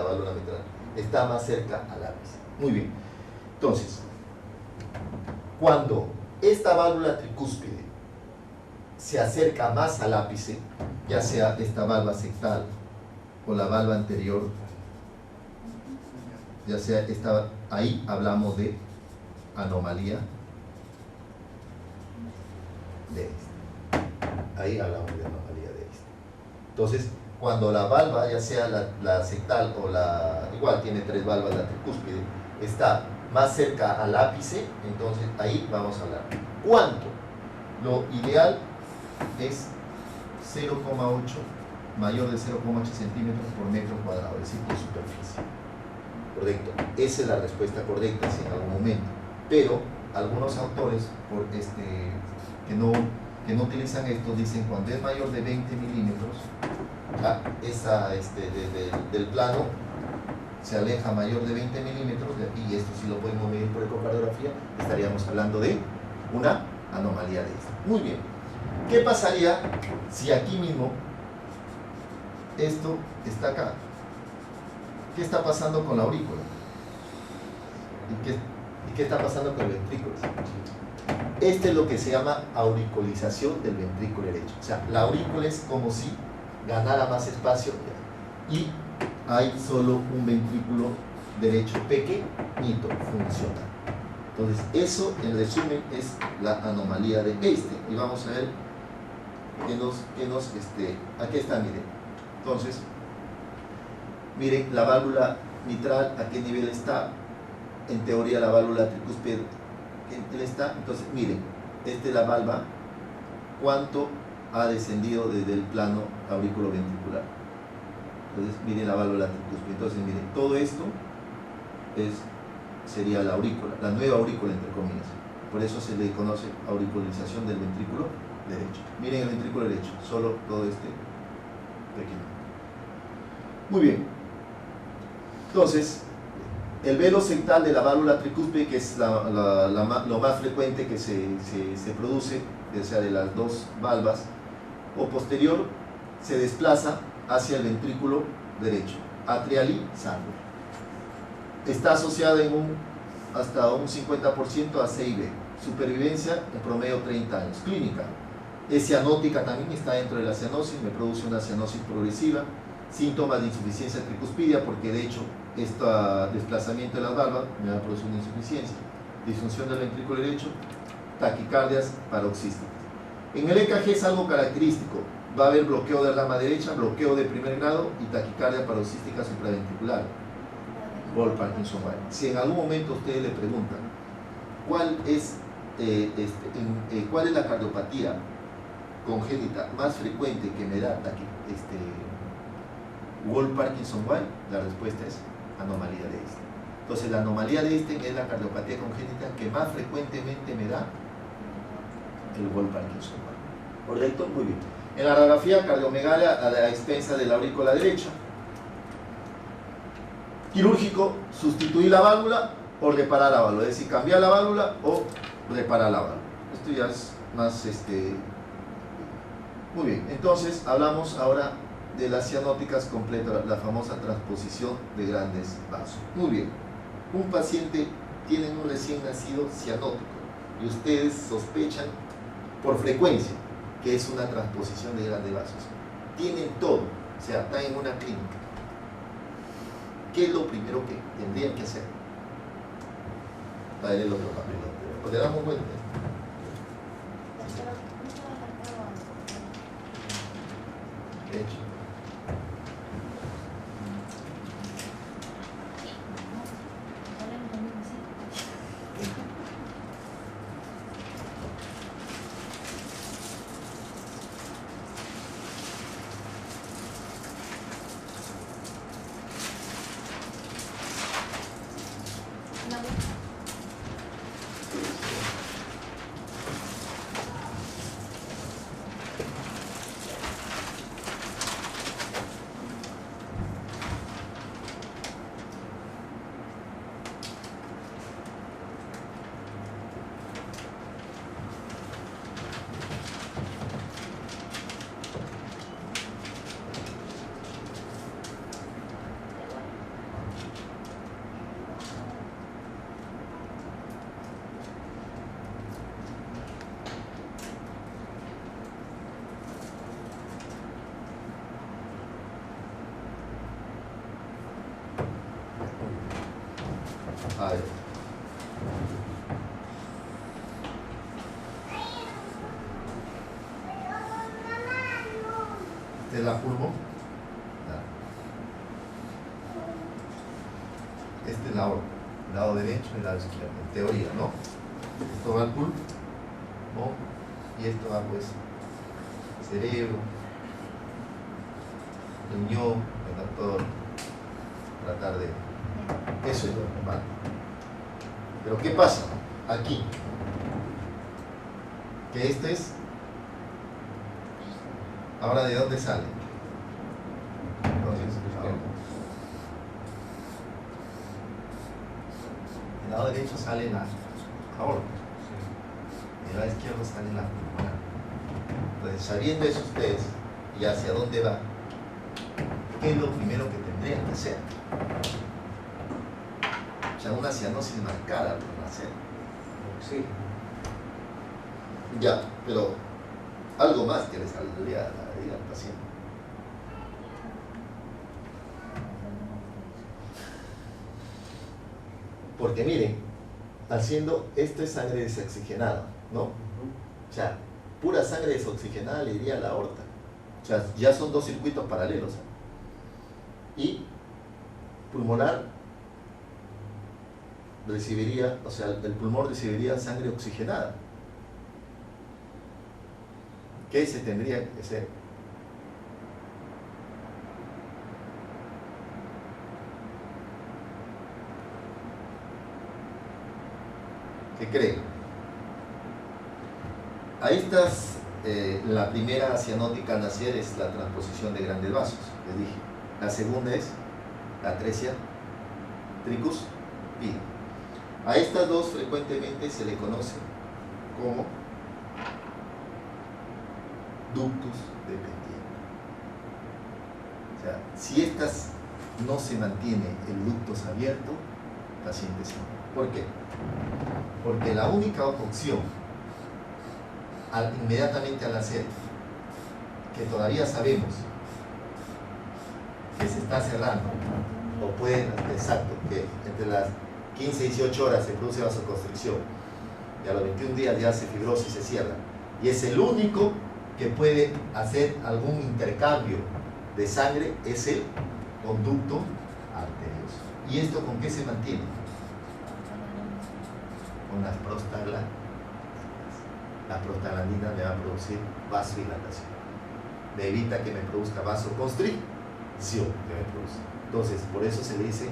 válvula mitral, está más cerca al ápice. Muy bien. Entonces, cuando esta válvula tricúspide se acerca más al ápice, ya sea esta valva sectal o la valva anterior, ya sea ahí hablamos de anomalía de este. Ahí hablamos de anomalía de este. Entonces, cuando la valva, ya sea la sectal o igual tiene tres valvas la tricúspide, está más cerca al ápice, entonces ahí vamos a hablar. ¿Cuánto? Lo ideal es 0,8, mayor de 0,8 centímetros por metro cuadrado, es decir, por superficie. Correcto. Esa es la respuesta correcta si en algún momento. Pero algunos autores que no utilizan esto dicen cuando es mayor de 20 milímetros, del plano se aleja mayor de 20 milímetros, y esto si lo podemos medir por ecocardiografía, estaríamos hablando de una anomalía de esta. Muy bien. ¿Qué pasaría si aquí mismo esto está acá? ¿Qué está pasando con la aurícula? ¿Y qué está pasando con el ventrículo? Este es lo que se llama auriculización del ventrículo derecho. O sea, la aurícula es como si ganara más espacio y hay solo un ventrículo derecho pequeñito funcional. Entonces, eso en resumen es la anomalía de este. Y vamos a ver aquí está, miren. Entonces, miren la válvula mitral, ¿a qué nivel está? En teoría la válvula tricúspide, ¿qué nivel está? Entonces, miren, esta es la valva, ¿cuánto ha descendido desde el plano auriculoventricular? Entonces, miren la válvula tricúspide. Entonces, miren, todo esto sería la aurícula, la nueva aurícula, entre comillas. Por eso se le conoce auriculización del ventrículo derecho. Miren el ventrículo derecho, solo todo este pequeño. Muy bien. Entonces, el velo sectal de la válvula tricúspide, que es lo más frecuente que se produce, o sea, de las dos valvas, o posterior, se desplaza hacia el ventrículo derecho, atrial y sangre. Está asociada hasta un 50% a C y B. Supervivencia en promedio 30 años. Clínica. Es cianótica también, está dentro de la cianosis, me produce una cianosis progresiva. Síntomas de insuficiencia tricuspidia, porque de hecho este desplazamiento de las valvas me va a producir una insuficiencia. Disfunción del ventrículo derecho, taquicardias paroxísticas. En el EKG es algo característico. Va a haber bloqueo de rama derecha, bloqueo de primer grado y taquicardia paroxística supraventricular. Wolff-Parkinson-White. Si en algún momento ustedes le preguntan cuál es la cardiopatía congénita más frecuente que me da Wolff-Parkinson-White, la respuesta es anomalía de Einstein. Entonces la anomalía de Einstein es la cardiopatía congénita que más frecuentemente me da el Wolff-Parkinson-White. ¿Correcto? Muy bien. En la radiografía, cardiomegalia a la expensa de la aurícula derecha. Quirúrgico, sustituir la válvula o reparar la válvula, es decir, cambiar la válvula o reparar la válvula. Esto ya es más Muy bien, entonces hablamos ahora de las cianóticas completas, la famosa transposición de grandes vasos. Muy bien, un paciente tiene un recién nacido cianótico y ustedes sospechan por frecuencia que es una transposición de grandes vasos. Tienen todo, o sea, están en una clínica. ¿Qué es lo primero que tendrían que hacer? Para el otro papel, ¿le damos cuenta? De hecho. A ver. ¿Esta es la pulmo? Este es la aorta, el lado derecho y el lado izquierdo, en teoría, ¿no? Esto va al pulmo, ¿no? Y esto va pues cerebro, riñón, todo, tratar de... Eso es lo normal. Pero ¿qué pasa? Aquí. Que este es... Ahora, ¿de dónde sale? Entonces, el lado derecho sale la aorta. El lado izquierdo sale la pulmonar. Entonces, sabiendo eso ustedes y hacia dónde va, ¿qué es lo primero que tendrían que hacer? O sea, una cianosis marcada por nacer. Sí. Ya, pero algo más que le saldría a la herida al paciente. Porque miren, haciendo esto es sangre desoxigenada, ¿no? O sea, pura sangre desoxigenada le iría a la aorta. O sea, ya son dos circuitos paralelos. Y pulmonar recibiría, o sea, el pulmón recibiría sangre oxigenada. ¿Qué se tendría que hacer? ¿Qué creen? Ahí estás, la primera cianótica a nacer es la transposición de grandes vasos, les dije. La segunda es la atresia tricuspide. A estas dos frecuentemente se le conoce como ductus dependientes. O sea, si estas no se mantiene el ductus abierto, el paciente se muere. ¿Por qué? Porque la única opción, inmediatamente al nacer, que todavía sabemos que se está cerrando, o pueden, exacto, que entre las 15 y 18 horas se produce vasoconstricción, y a los 21 días ya hace fibrosis y se cierra, y es el único que puede hacer algún intercambio de sangre, es el conducto arterioso. ¿Y esto con qué se mantiene? Con las prostaglandinas. La prostaglandina me va a producir vasodilatación, me evita que me produzca vasoconstricción que me produce. Entonces, por eso se le dice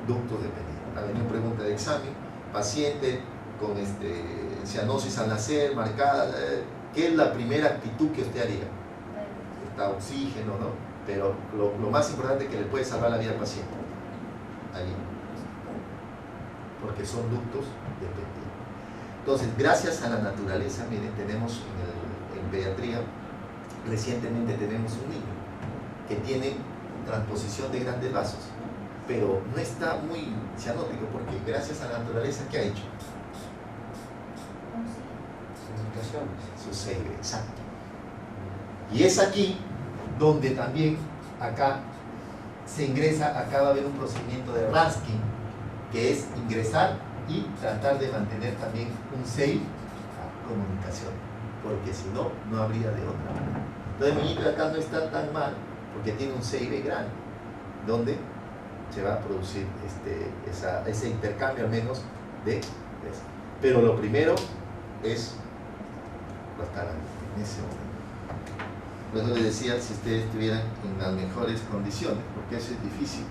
ducto dependiente. A ver, una pregunta de examen: paciente con cianosis al nacer marcada, ¿qué es la primera actitud que usted haría? Está oxígeno, ¿no? Pero lo más importante es que le puede salvar la vida al paciente. Ahí. Porque son ductos dependientes. Entonces, gracias a la naturaleza, miren, tenemos en pediatría, recientemente tenemos un niño que tiene transposición de grandes vasos, pero no está muy cianótico, porque gracias a la naturaleza, ¿qué ha hecho? Su seive, exacto. Y es aquí donde también, acá, se ingresa, acá va a haber un procedimiento de Ranskin, que es ingresar y tratar de mantener también un seive a comunicación, porque si no, no habría de otra manera. Entonces, el niñito acá no está tan mal, porque tiene un seive grande, donde se va a producir ese intercambio al menos de eso. Pero lo primero es prostaglandina en ese momento. Por eso les decía, si ustedes estuvieran en las mejores condiciones, porque eso es difícil.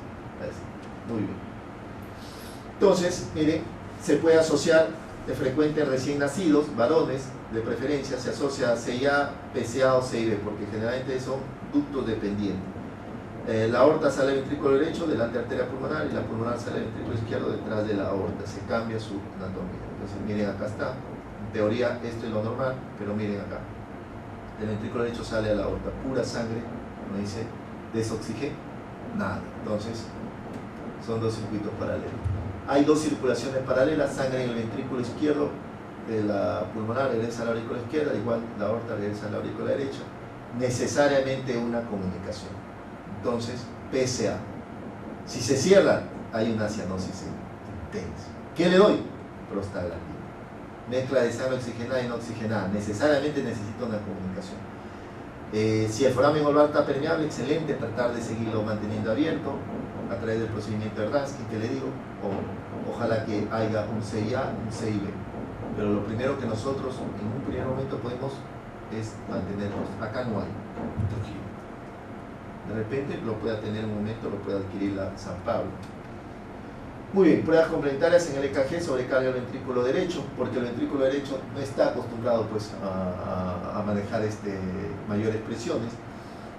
Muy bien. Entonces, miren, se puede asociar de frecuente recién nacidos, varones, de preferencia, se asocia a CIA, PCA o CIB, porque generalmente son ductos dependientes. La aorta sale del ventrículo derecho, delante de la arteria pulmonar, y la pulmonar sale del ventrículo izquierdo, detrás de la aorta. Se cambia su anatomía. Entonces, miren, acá está. En teoría, esto es lo normal, pero miren acá. Del ventrículo derecho sale a la aorta, pura sangre, como dice, desoxigena, nada. Entonces, son dos circuitos paralelos. Hay dos circulaciones paralelas, sangre en el ventrículo izquierdo de la pulmonar regresa a la aurícula izquierda, igual la aorta regresa a la aurícula derecha, necesariamente una comunicación. Entonces, PSA. Si se cierran, hay una cianosis intensa. ¿Qué le doy? Prostaglandina. Mezcla de sangre oxigenada y no oxigenada. Necesariamente necesita una comunicación. Si el foramen vulvar está permeable, excelente, tratar de seguirlo manteniendo abierto a través del procedimiento de Ranskin que le digo, o ojalá que haya un CIA, un CIB. Pero lo primero que nosotros en un primer momento podemos es mantenerlos. Acá no hay Trujillo. De repente lo pueda tener en un momento, lo puede adquirir la San Pablo. Muy bien, pruebas complementarias en el EKG, sobrecarga el ventrículo derecho, porque el ventrículo derecho no está acostumbrado pues, a manejar mayores presiones.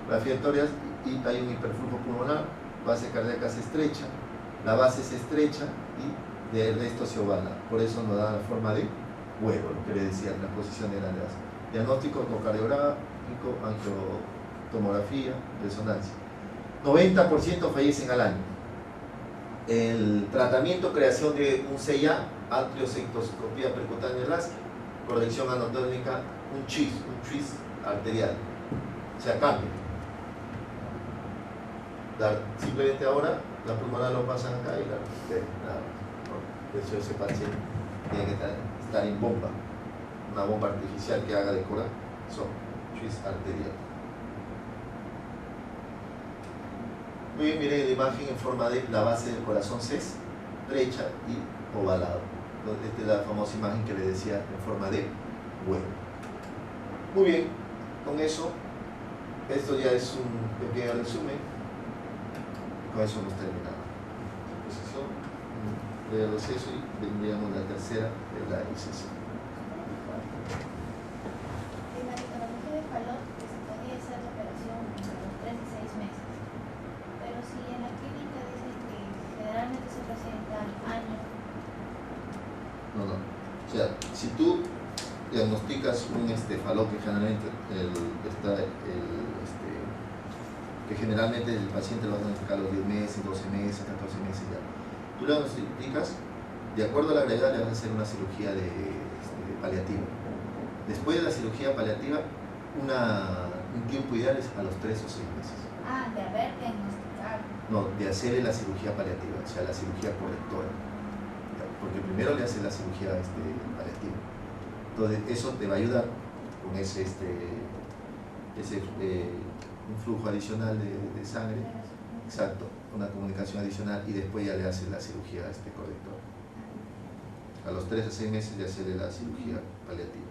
Respiratorias, y hay un hiperflujo pulmonar, base cardíaca se estrecha, la base se estrecha y del resto se ovala. Por eso nos da la forma de huevo, lo que le decía, la posición de grandes. Diagnóstico ecocardiográfico, angiotomografía, resonancia. 90% fallecen al año. El tratamiento, creación de un CIA, atriosectoscopía percutánea Ranskin, corrección anatómica, un chis arterial. O sea, cambio. Simplemente ahora la pulmonar lo pasan acá y de hecho ese paciente tiene que estar en bomba, una bomba artificial que haga de corazón, chis arterial. Muy bien, miren la imagen en forma de la base del corazón se estrecha y ovalado. Esta es la famosa imagen que le decía en forma de huevo. Muy bien, con eso, esto ya es un pequeño resumen. Con eso hemos terminado. Posición de receso y vendríamos la tercera de la incisión. En la ginecología de calor se podía hacer la operación entre los 3 y 6 meses. Pero si en la clínica dicen que generalmente se presenta al año. No. O sea, si tú diagnosticas un fallo que generalmente que generalmente el paciente lo va a diagnosticar a los 10 meses, 12 meses, 14 meses ya. Tú lo diagnosticas, de acuerdo a la gravedad le vas a hacer una cirugía paliativa. Después de la cirugía paliativa, un tiempo ideal es a los 3 o 6 meses. Ah, de haber diagnosticado. No, de hacerle la cirugía paliativa, o sea, la cirugía correctora. Porque primero le haces la cirugía paliativa. Entonces, eso te va a ayudar con un flujo adicional de sangre, exacto, una comunicación adicional, y después ya le haces la cirugía correctora. A los 3 a 6 meses de hacerle la cirugía paliativa.